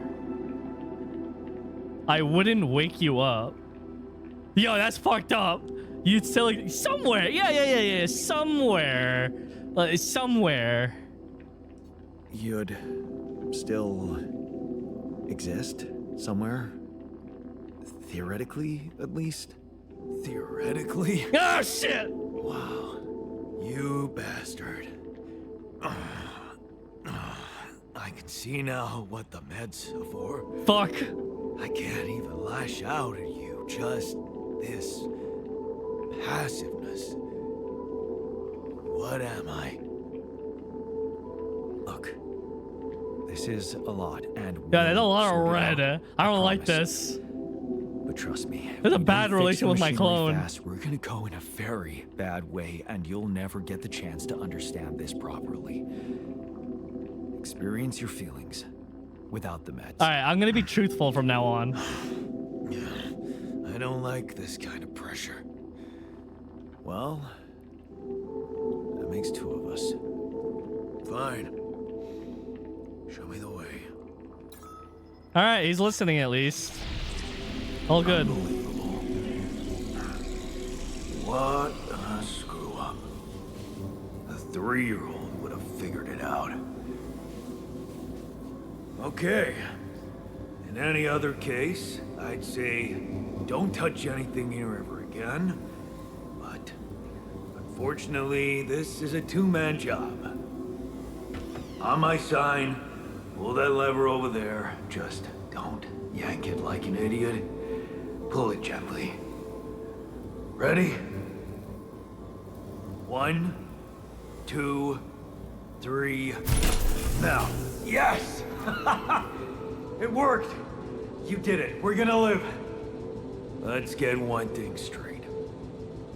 I wouldn't wake you up. Yo, that's fucked up. You'd still somewhere. Yeah. Somewhere. Somewhere. You'd still exist somewhere? Theoretically, at least? Theoretically? Oh shit! Wow. You bastard. I can see now what the meds are for. Fuck. I can't even lash out at you. Just this passiveness. What am I? Look, this is a lot, and Yeah, there's a lot of sort it red. out. I don't like promise. this. But trust me, There's a when we bad fix relation the with my machinery clone. Fast, we're gonna go in a very bad way, and you'll never get the chance to understand this properly. Experience your feelings without the meds. All right, I'm gonna be truthful from now on. I don't like this kind of pressure. Well, that makes two of us. Fine. Show me the way. All right, he's listening at least. All good. Unbelievable. What a screw up. A 3-year-old would have figured it out. Okay. In any other case, I'd say don't touch anything here ever again. But unfortunately, this is a two-man job. On my sign, pull that lever over there. Just don't yank it like an idiot. Pull it gently. Ready? 1, 2, 3. Now. Yes! It worked! You did it. We're gonna live. Let's get one thing straight.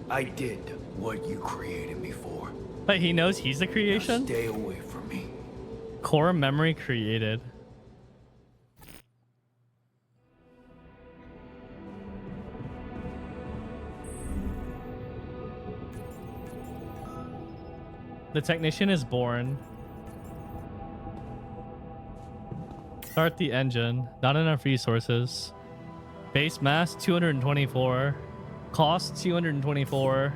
I did what you created me for. But he knows he's the Now creation? stay away from me. Core memory created. The technician is born. Start the engine. Not enough resources. Base mass 224. Cost 224.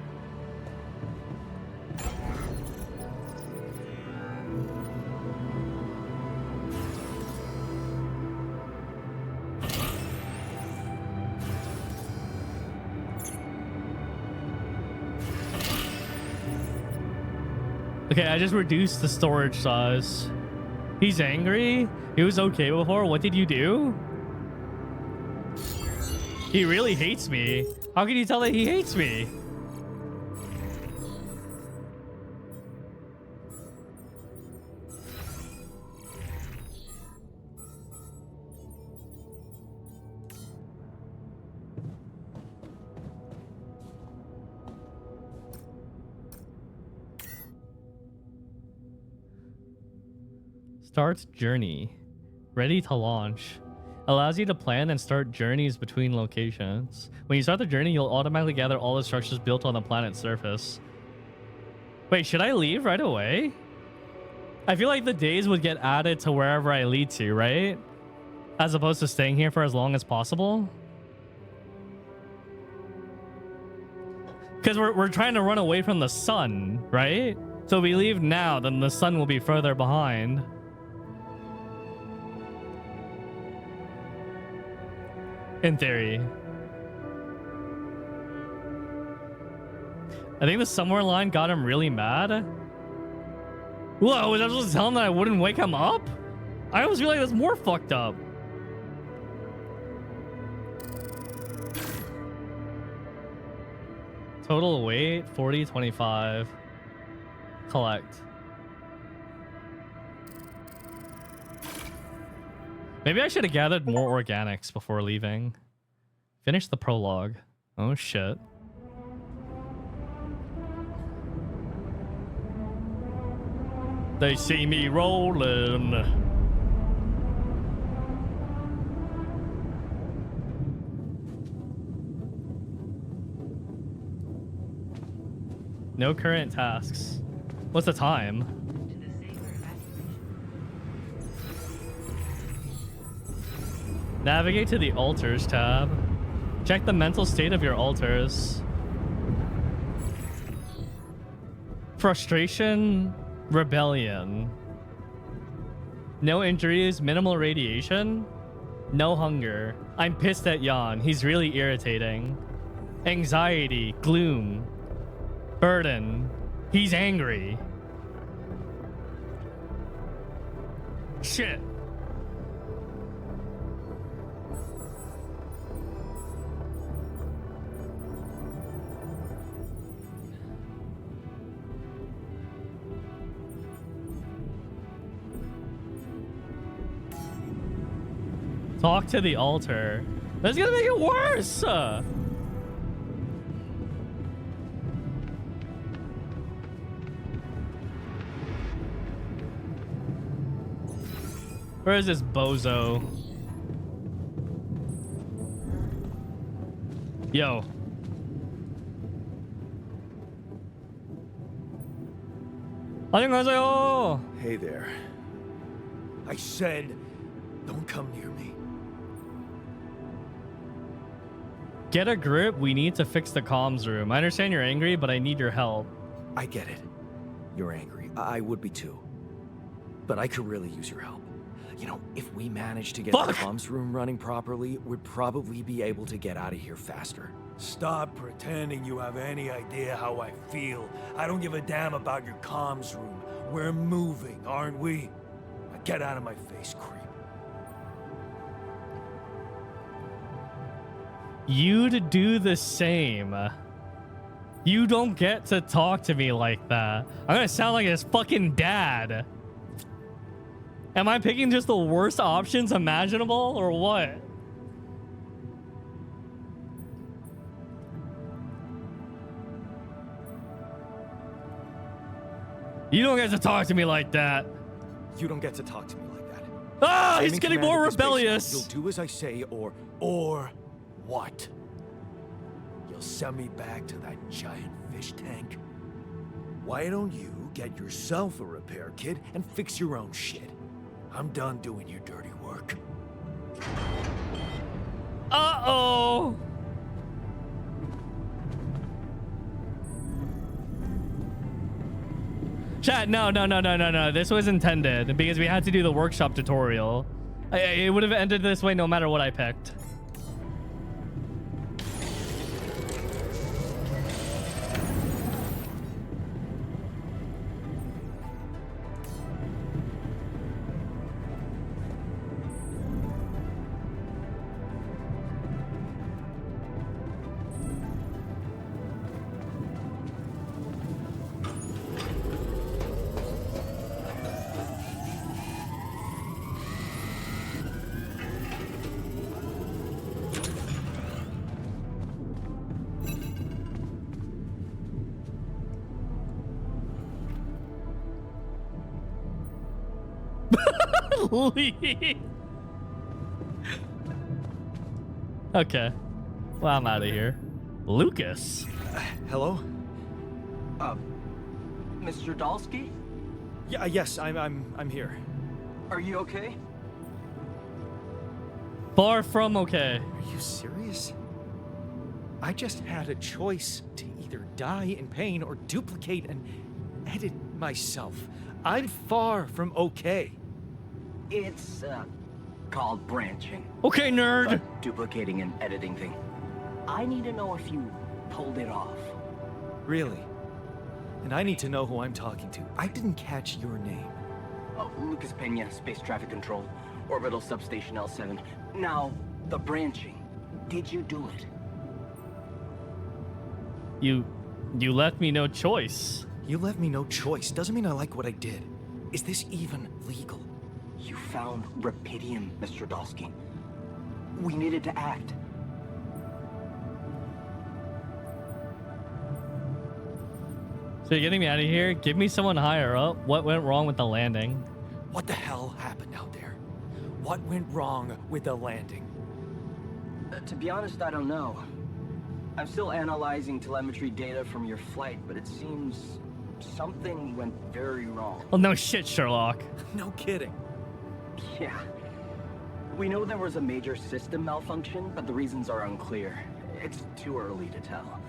Okay, I just reduced the storage size. He's angry? He was okay before? What did you do? He really hates me. How can you tell that he hates me? Start journey. Ready to launch. Allows you to plan and start journeys between locations. When you start the journey, you'll automatically gather all the structures built on the planet's surface. Wait, should I leave right away? I feel like the days would get added to wherever I lead to, right? As opposed to staying here for as long as possible. Because we're trying to run away from the sun, right? So if we leave now, then the sun will be further behind. In theory. I think the somewhere line got him really mad. Whoa, was I supposed to tell him that I wouldn't wake him up? I almost feel like that's more fucked up. Total weight, 40, 25. Collect. Maybe I should have gathered more organics before leaving. Finish the prologue. Oh shit. They see me rolling. No current tasks. What's the time? To the safer evacuation. Navigate to the altars tab. Check the mental state of your altars. Frustration, rebellion. No injuries, minimal radiation. No hunger. I'm pissed at Jan. He's really irritating. Anxiety, gloom. Burden. He's angry. Shit. Talk to the altar. That's gonna make it worse. Where is this bozo? Yo. 안녕하세요. Hey there. I said, don't come near me. Get a grip. We need to fix the comms room. I understand you're angry, but I need your help. I get it. You're angry. I would be too. But I could really use your help. You know, if we manage to get the comms room running properly, we'd probably be able to get out of here faster. Stop pretending you have any idea how I feel. I don't give a damn about your comms room. We're moving, aren't we? Now get out of my face, creep. You'd do the same. You don't get to talk to me like that. I'm gonna sound like his fucking dad. Am I picking just the worst options imaginable or what? You don't get to talk to me like that. You don't get to talk to me like that. Ah, he's Aiming getting command more at this base, rebellious. You'll do as I say, or what? You'll send me back to that giant fish tank? Why don't you get yourself a repair kit and fix your own shit? I'm done doing your dirty work. Uh-oh. Chat, no. This was intended because we had to do the workshop tutorial. It would have ended this way no matter what I picked. Okay. Well, I'm out of here. Lucas. Hello? Mr. Dolski? Yeah, yes, I'm here. Are you okay? Far from okay. Are you serious? I just had a choice to either die in pain or duplicate and edit myself. I'm far from okay. It's, called branching. Okay, nerd. The duplicating and editing thing. I need to know if you pulled it off. Really? And I need to know who I'm talking to. I didn't catch your name. Oh, Lucas Pena, Space Traffic Control, Orbital Substation L7. Now, the branching. Did you do it? You left me no choice. You left me no choice. Doesn't mean I like what I did. Is this even legal? You found Rapidium, Mr. Dolski. We needed to act. So you're getting me out of here? Give me someone higher up. What went wrong with the landing? What the hell happened out there? What went wrong with the landing? To be honest, I don't know. I'm still analyzing telemetry data from your flight, but it seems something went very wrong. Well, no shit, Sherlock. No kidding. Yeah. We know there was a major system malfunction, but the reasons are unclear. It's too early to tell.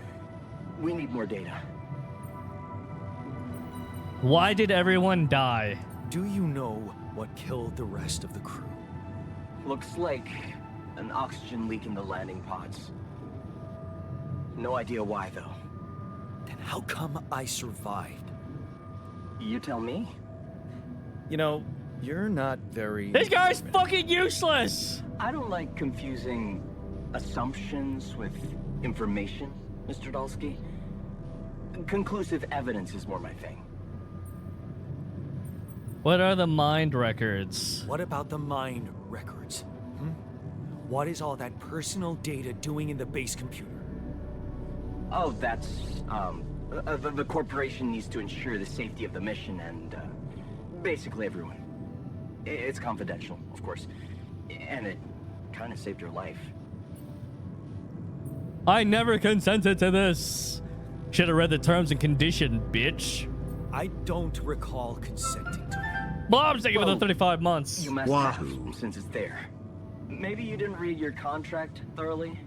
We need more data. Why did everyone die? Do you know what killed the rest of the crew? Looks like an oxygen leak in the landing pods. No idea why, though. Then how come I survived? You tell me? You know, you're not very... This guy's fucking useless! I don't like confusing assumptions with information, Mr. Dolski. Conclusive evidence is more my thing. What are the mind records? What about the mind records? What is all that personal data doing in the base computer? Oh, that's, the corporation needs to ensure the safety of the mission and, basically everyone. It's confidential, of course. And it kind of saved your life. I never consented to this. Should have read the terms and condition, bitch. I don't recall consenting to it. Bob's taking for the Well, 35 months. You must have, since it's there. Maybe you didn't read your contract thoroughly?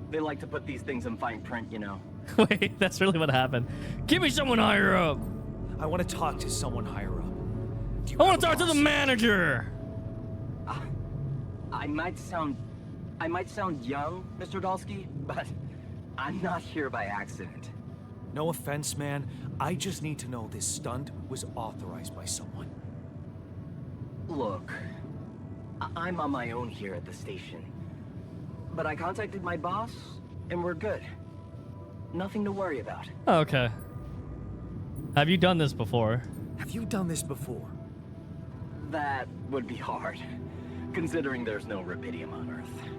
They like to put these things in fine print, you know. Wait, that's really what happened. Give me someone higher up. I want to talk to someone higher up. Do you I have want to a talk to the boss? manager. I might sound young, Mr. Dolski, but I'm not here by accident. No offense, man. I just need to know this stunt was authorized by someone. Look, I'm on my own here at the station. But I contacted my boss, and we're good. Nothing to worry about. Oh, okay. Have you done this before? Have you done this before? That would be hard, considering there's no Rapidium on Earth.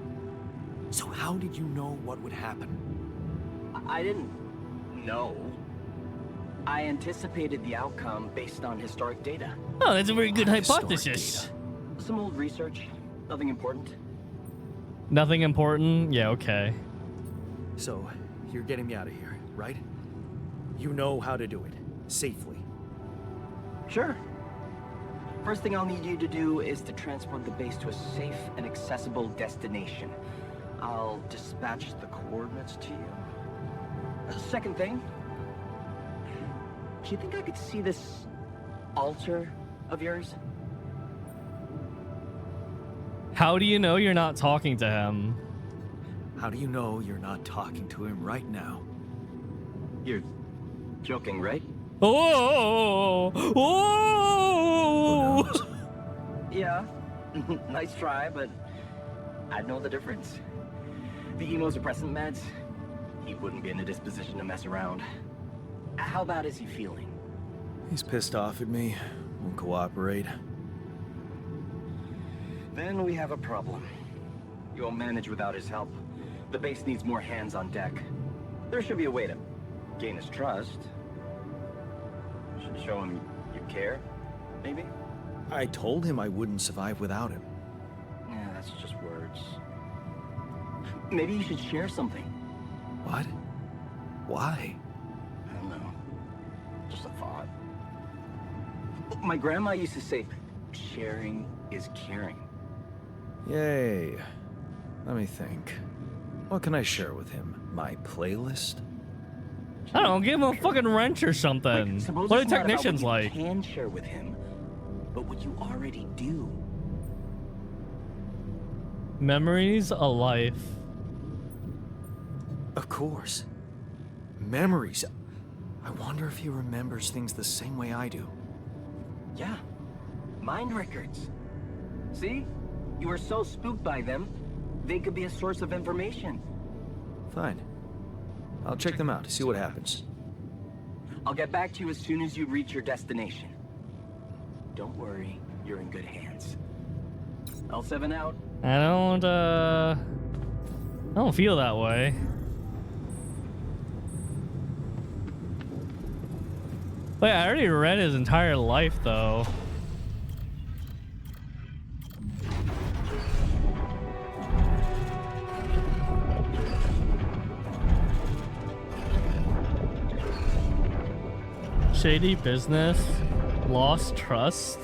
So how did you know what would happen? I didn't know. I anticipated the outcome based on historic data. Oh, that's a very good Historic hypothesis. data. Some old research, nothing important. Nothing important? Yeah, okay. So, you're getting me out of here, right? You know how to do it. Safely. Sure. First thing I'll need you to do is to transport the base to a safe and accessible destination. I'll dispatch the coordinates to you. Second thing, do you think I could see this altar of yours? How do you know you're not talking to him? How do you know you're not talking to him right now? You're joking, right? Oh! Oh! Who knows? Yeah. Nice try, but I'd know the difference. The immunosuppressant meds, he wouldn't be in a disposition to mess around. How bad is he feeling? He's pissed off at me. Won't cooperate. Then we have a problem. You won't manage without his help. The base needs more hands on deck. There should be a way to gain his trust. Should show him you care, maybe? I told him I wouldn't survive without him. Yeah, that's just words. Maybe you should share something. What? Why? I don't know. Just a thought. My grandma used to say, sharing is caring. Yay. Let me think. What can I share with him? My playlist? I don't know, give him a fucking wrench or something. Suppose What are it's not about technicians what like? you can share with him, but what you already do. Memories, a life. Of course. Memories. I wonder if he remembers things the same way I do. Yeah. Mind records. See? You were so spooked by them, they could be a source of information. Fine. I'll check them out, see what happens. I'll get back to you as soon as you reach your destination. Don't worry, you're in good hands. L7 out. I don't feel that way. Wait, I already read his entire life, though. Shady business, lost trust.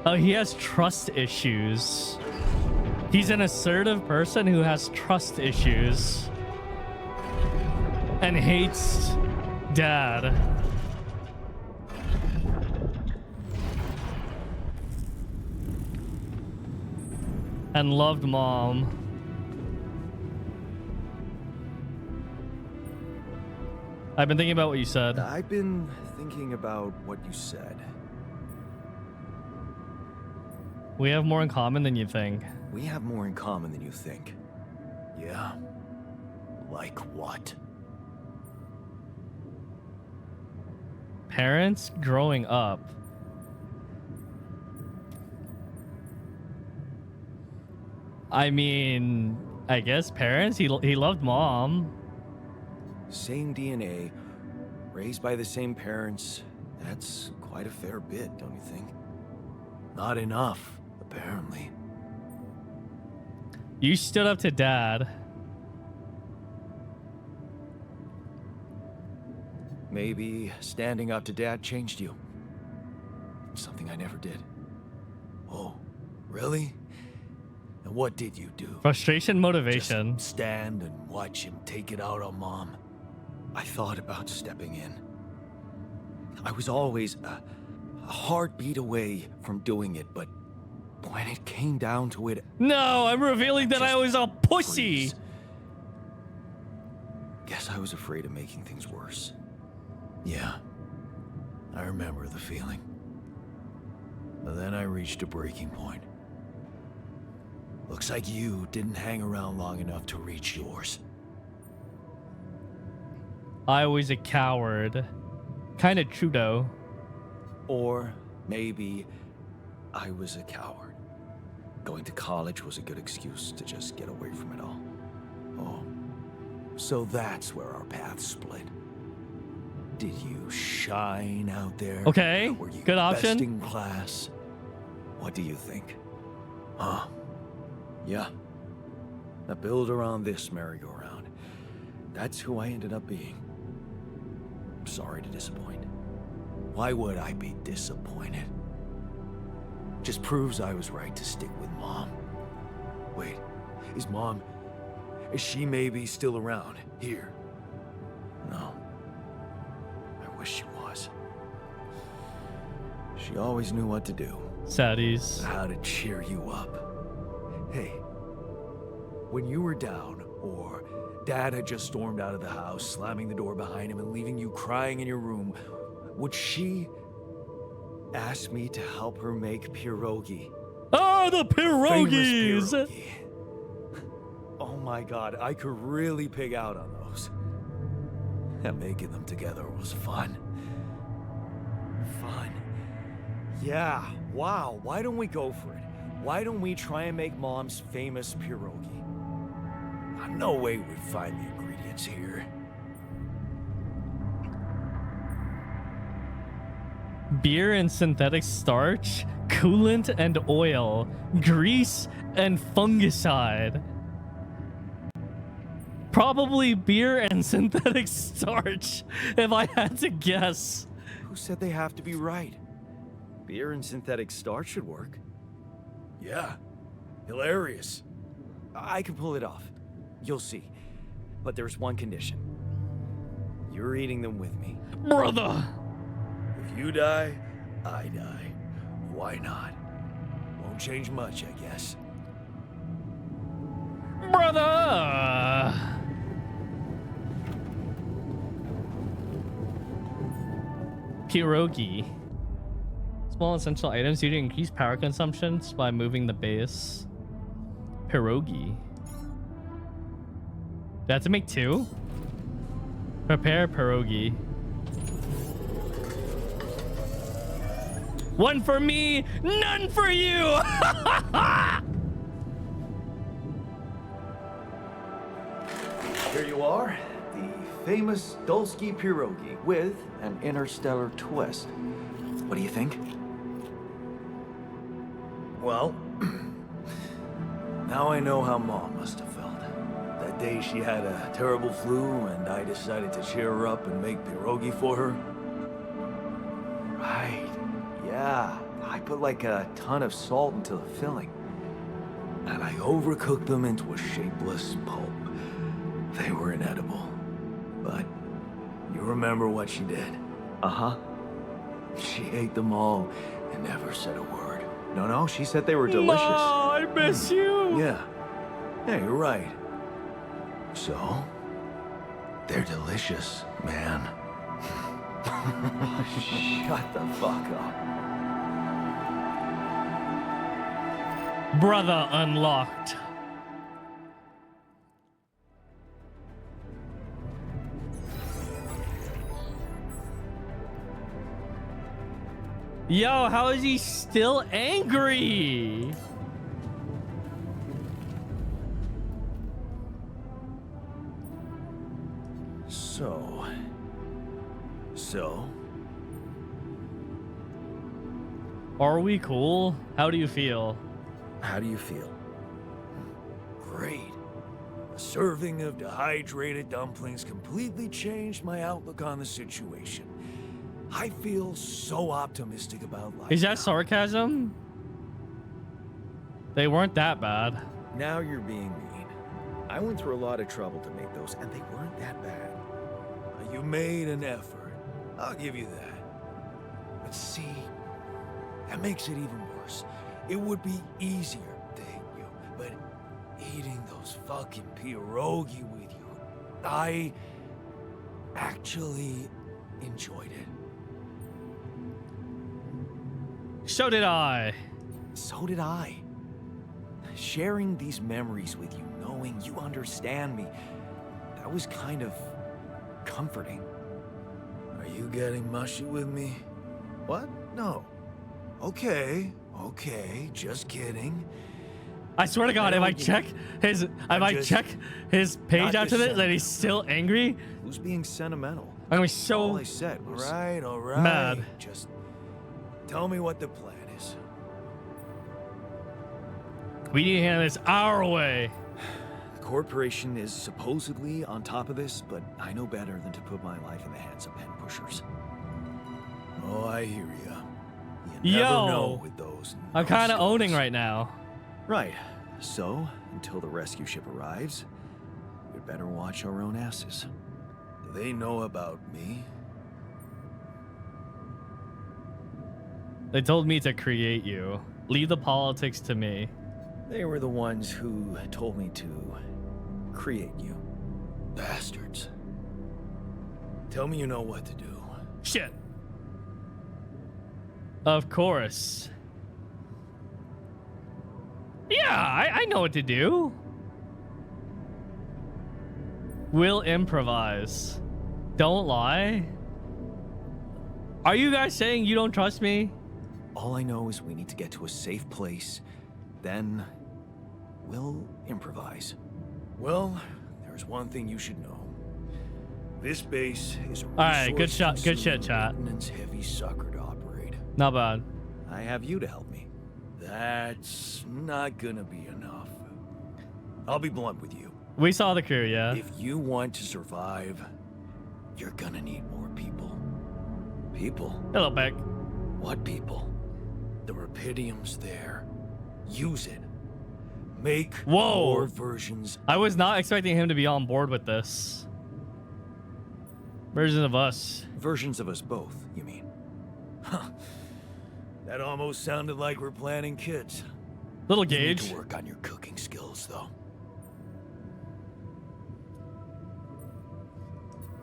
Oh, he has trust issues. He's an assertive person who has trust issues and hates dad. And loved mom. I've been thinking about what you said. I've been thinking about what you said. We have more in common than you think. We have more in common than you think. Yeah? Like what? Parents growing up. I mean, I guess parents. He loved mom. Same DNA, raised by the same parents. That's quite a fair bit, don't you think? Not enough, apparently. You stood up to dad. Maybe standing up to Dad changed you. Something I never did. Oh, really? And what did you do? Frustration, motivation. Just stand and watch him take it out on Mom. I thought about stepping in. I was always a heartbeat away from doing it, but when it came down to it... No, I'm revealing that I was a pussy. Freeze. Guess I was afraid of making things worse. Yeah, I remember the feeling. But then I reached a breaking point. Looks like you didn't hang around long enough to reach yours. I was a coward. Kind of true, though. Or maybe I was a coward. Going to college was a good excuse to just get away from it all. Oh, so that's where our paths split. Did you shine out there? Okay, Were you good best option. in class? What do you think? Huh? Yeah. I build around this merry-go-round. That's who I ended up being. Sorry to disappoint. Why would I be disappointed? Just proves I was right to stick with Mom. Wait, is she maybe still around here? No. I wish she was. She always knew what to do. Saddies. How to cheer you up. Hey, when you were down, or Dad had just stormed out of the house, slamming the door behind him and leaving you crying in your room, would she ask me to help her make pierogi? Oh, the pierogies! Famous pierogi. Oh my god, I could really pig out on those. And making them together was fun. Fun. Yeah, wow, why don't we go for it? Why don't we try and make Mom's famous pierogi? No way we'd find the ingredients here. Beer and synthetic starch, coolant and oil, grease and fungicide. Probably beer and synthetic starch, if I had to guess. Who said they have to be right? Beer and synthetic starch should work. Yeah, hilarious. I can pull it off. You'll see. But there's one condition. You're eating them with me. Brother! If you die, I die. Why not? Won't change much, I guess. Brother! Pierogi. Small essential items due to increased power consumption by moving the base. Pierogi. Do I have to make two? Prepare pierogi. One for me, none for you! Here you are, the famous Dolski pierogi with an interstellar twist. What do you think? Well, now I know how Mom must have felt. That day she had a terrible flu and I decided to cheer her up and make pierogi for her. Right. Yeah. I put like a ton of salt into the filling. And I overcooked them into a shapeless pulp. They were inedible. But you remember what she did? Uh-huh. She ate them all and never said a word. No, she said they were delicious. Ma, I miss you. Yeah, you're right. So, they're delicious, man. Shut the fuck up. Brother unlocked. Yo, how is he still angry? So? Are we cool? How do you feel? How do you feel? Great. A serving of dehydrated dumplings completely changed my outlook on the situation. I feel so optimistic about life. Is that now. sarcasm? They weren't that bad. Now you're being mean. I went through a lot of trouble to make those, and they weren't that bad. You made an effort. I'll give you that. But see, that makes it even worse. It would be easier to hate you, but eating those fucking pierogi with you, I actually enjoyed it. So did I. So did I. Sharing these memories with you, knowing you understand me, that was kind of comforting. Are you getting mushy with me? What? No. Okay, just kidding. I swear to God, if I check his page after this, that he's still angry, Who's being sentimental? I'm gonna be All so I said was... All right. Mad. Just tell me what the plan is. we need to handle this our way. The corporation is supposedly on top of this, but I know better than to put my life in the hands of pen pushers. Oh, I hear ya. You never Yo. know with those. I'm kind of no-scopes. owning right now. Right. So, until the rescue ship arrives, we'd better watch our own asses. Do they know about me? They told me to create you. Leave the politics to me. They were the ones who told me to create you. Bastards. Tell me you know what to do. Shit. Of course. Yeah, I know what to do. We'll improvise. Don't lie. Are you guys saying you don't trust me? All I know is we need to get to a safe place. Then we'll improvise. Well, there's one thing you should know. This base is a Alright, good shot, good shit, chat. Heavy sucker to operate. Not bad. I have you to help me. That's not gonna be enough. I'll be blunt with you. We saw the crew, yeah. If you want to survive, you're gonna need more people. People? Hello, Beck. What people? The Rapidium's there. Use it. Make Whoa. more versions. I was not expecting him to be on board with this. Version of us. Versions of us both, you mean? Huh. That almost sounded like we're planning kids. Little You need Gage. to work on your cooking skills, though.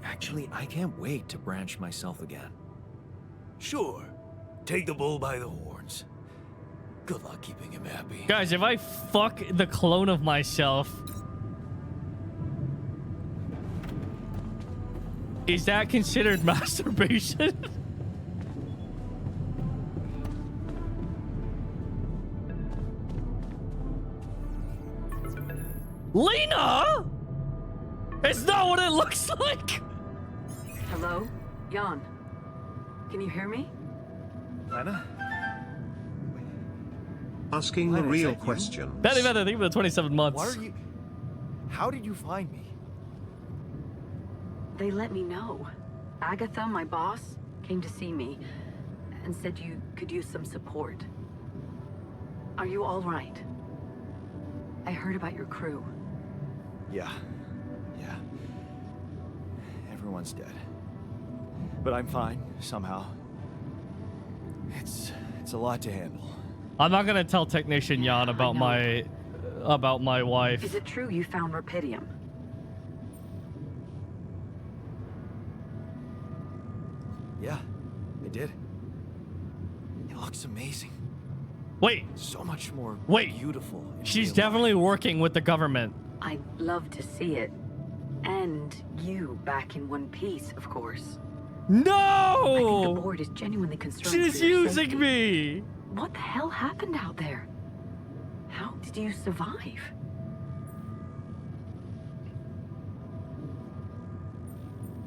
Actually, I can't wait to branch myself again. Sure. Take the bull by the horns. Good luck keeping him happy. Guys, if I fuck the clone of myself, is that considered masturbation? Lena? It's not what it looks like. Hello? Jan. Can you hear me? Lena? Asking the Lena, is real that you? question. Betty, think of the 27 months. Why are you... How did you find me? They let me know. Agatha, my boss, came to see me and said you could use some support. Are you all right? I heard about your crew. Yeah. Everyone's dead. But I'm fine, somehow. It's a lot to handle. I'm not gonna tell Technician Jan about know. my wife. Is it true you found Rapidium? Yeah, I did. It looks amazing. Wait, So much more Wait. beautiful. in she's real definitely life. working with the government. I'd love to see it. And you back in one piece, of course. I think the No! board is genuinely concerned She's for your using safety. me! What the hell happened out there? How did you survive?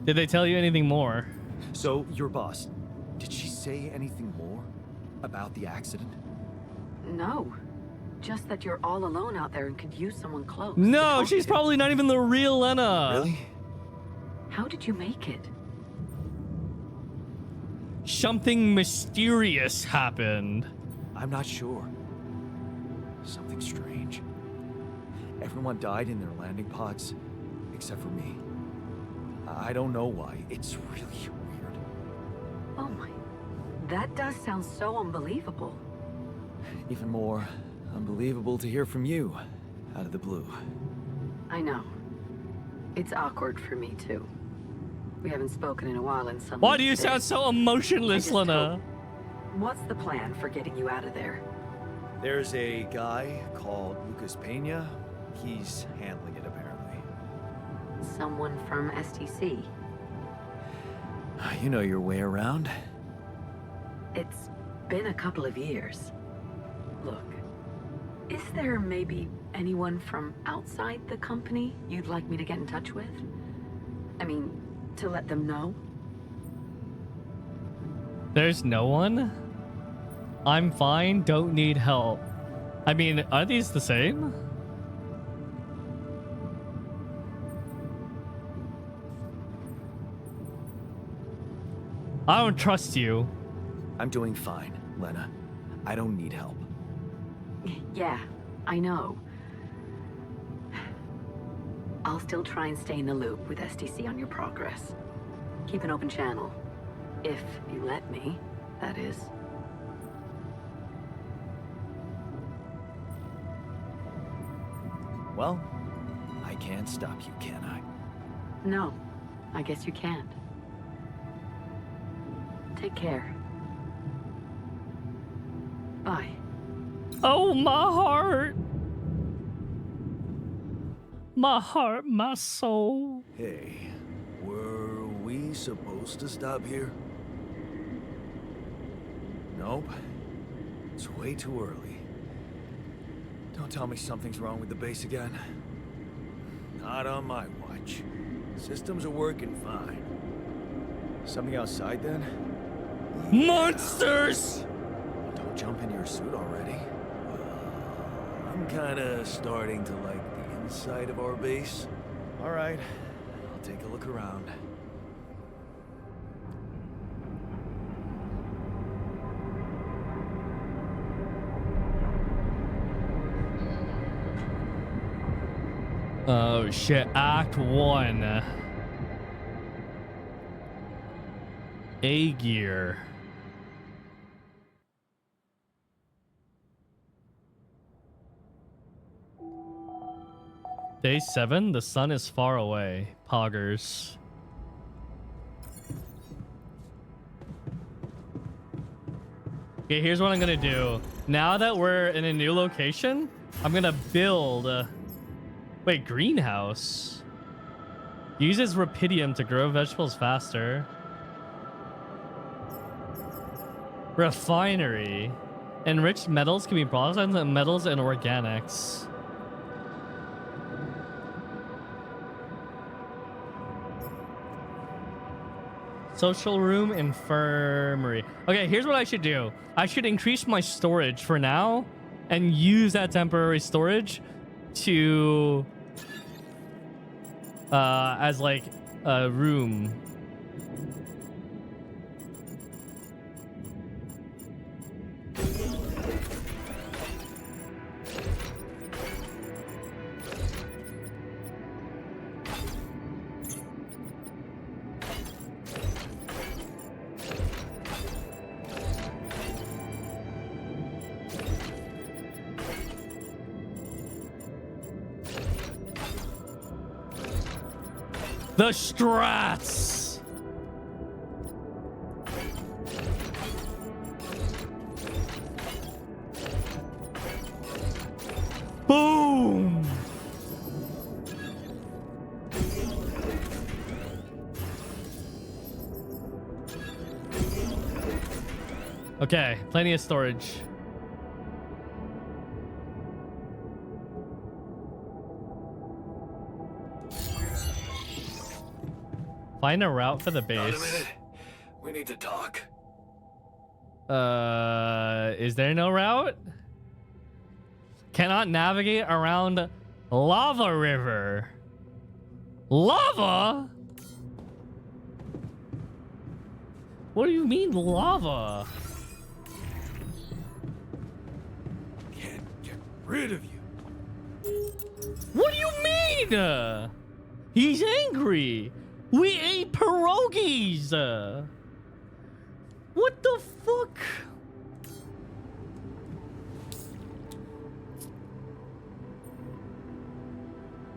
Did they tell you anything more? So, your boss, did she say anything more about the accident? No. Just that you're all alone out there and could use someone close. to No, talk she's to. probably not even the real Lena. Really? How did you make it? Something mysterious happened. I'm not sure. Something strange. Everyone died in their landing pods, except for me. I don't know why. It's really weird. Oh my. That does sound so unbelievable. Even more unbelievable to hear from you, out of the blue. I know. It's awkward for me too. We haven't spoken in a while and suddenly Why do you today- sound so emotionless, I just Lena? hope- What's the plan for getting you out of there? There's a guy called Lucas Pena. He's handling it, apparently. Someone from STC. You know your way around. It's been a couple of years. Look, is there maybe anyone from outside the company you'd like me to get in touch with? I mean, to let them know? There's no one? I'm fine, don't need help. I mean, are these the same? I don't trust you. I'm doing fine. Lena, I don't need help. Yeah, I know. I'll still try and stay in the loop with SDC on your progress. Keep an open channel. If you let me, that is. Well, I can't stop you, can I? No, I guess you can't. Take care. Bye. Oh, my heart. My heart, my soul. Hey, were we supposed to stop here? Nope. It's way too early. Don't tell me something's wrong with the base again. Not on my watch. Systems are working fine. Something outside then? Monsters! Don't jump in your suit already. I'm kinda starting to like the inside of our base. Alright, I'll take a look around. Oh shit, Act 1. A gear. Day 7, the sun is far away. Poggers. Okay, here's what I'm gonna do. Now that we're in a new location, I'm gonna build... Wait, greenhouse? Uses rapidium to grow vegetables faster. Refinery. Enriched metals can be processed into metals and organics. Social room, infirmary. Okay, here's what I should do. I should increase my storage for now and use that temporary storage to as like a room. The strats. Boom. Okay, plenty of storage. Find a route for the base. Wait a minute. We need to talk. Is there no route? Cannot navigate around lava river. Lava? What do you mean lava? Can't get rid of you. What do you mean? He's angry. We ate pierogies. What the fuck?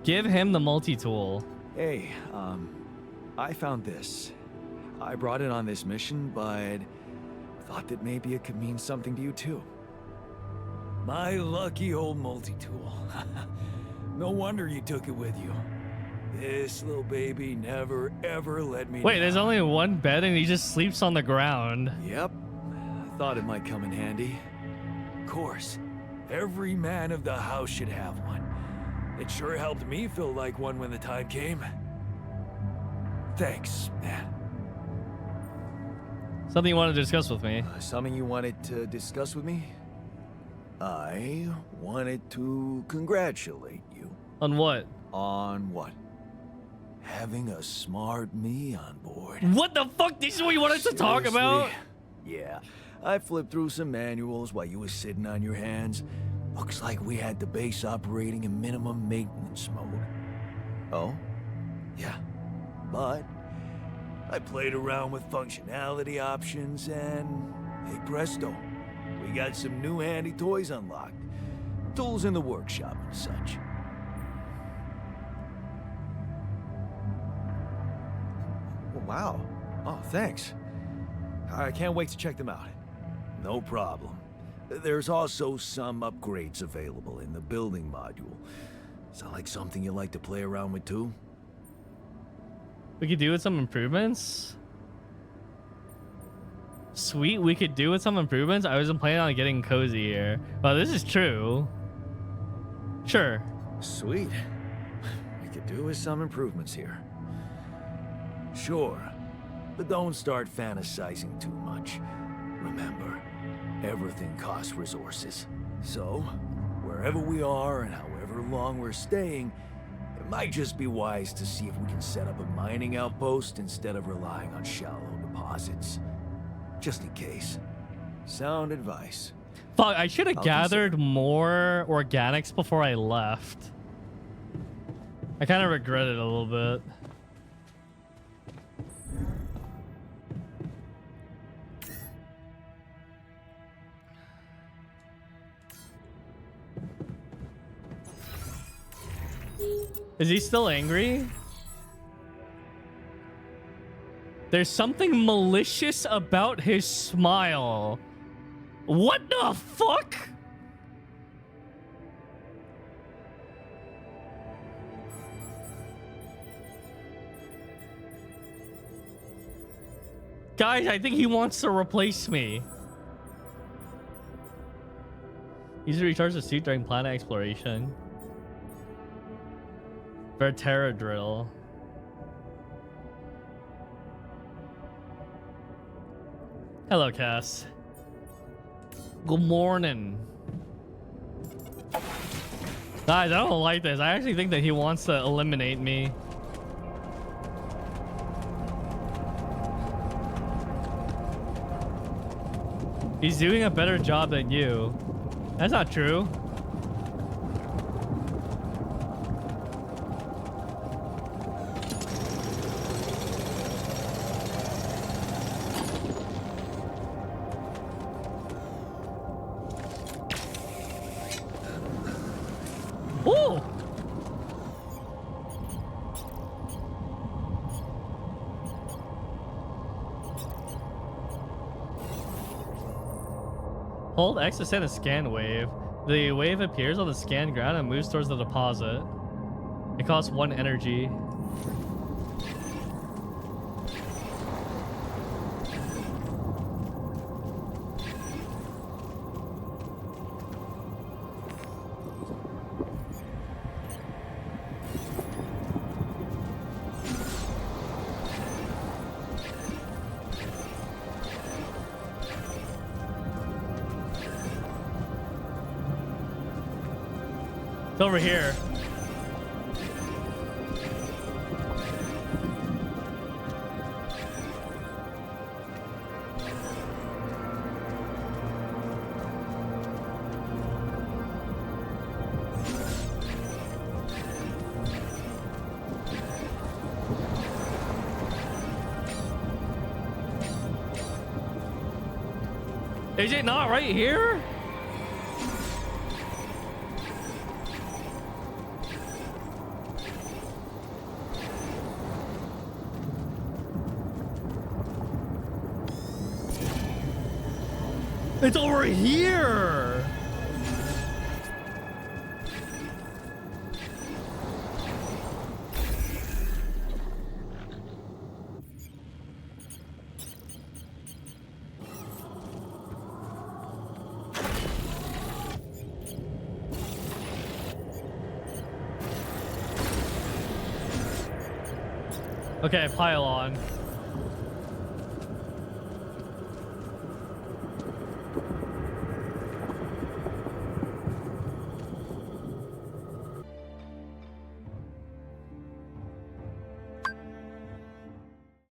Give him the multi-tool. Hey, I found this. I brought it on this mission, but thought that maybe it could mean something to you too. My lucky old multi-tool. No wonder you took it with you. This little baby never ever let me Wait, down. there's only one bed and he just sleeps on the ground. Yep. I thought it might come in handy. Of course. Every man of the house should have one. It sure helped me feel like one when the time came. Thanks, man. Something you want to discuss with me? Something you wanted to discuss with me? I wanted to congratulate you. On what? On what? Having a smart me on board. What the fuck? This is what you wanted to talk about? Seriously? Yeah. I flipped through some manuals while you was sitting on your hands. Looks like we had the base operating in minimum maintenance mode. Oh? Yeah. But I played around with functionality options and, hey presto, we got some new handy toys unlocked. Tools in the workshop and such. Wow. Oh, thanks. I can't wait to check them out. No problem. There's also some upgrades available in the building module. Sound like something you like to play around with too? We could do with some improvements. Sweet, we could do with some improvements. I wasn't planning on getting cozy here. Well, this is true. Sure. Sweet. We could do with some improvements here. Sure, but don't start fantasizing too much. Remember, everything costs resources. So, wherever we are and however long we're staying, it might just be wise to see if we can set up a mining outpost instead of relying on shallow deposits. Just in case. Sound advice. Fuck, I should have I'll gathered more organics before I left. I kind of regret it a little bit. Is he still angry? There's something malicious about his smile. What the fuck? Guys, I think he wants to replace me. Use to recharge the suit during planet exploration. Vertera drill. Hello, Cass. Good morning. Guys, I don't like this. I actually think that he wants to eliminate me. He's doing a better job than you. That's not true. Ooh! Hold X to send a scan wave. The wave appears on the scanned ground and moves towards the deposit. It costs 1 energy. It's over here. Is it not right here? It's over here. Okay, pile on.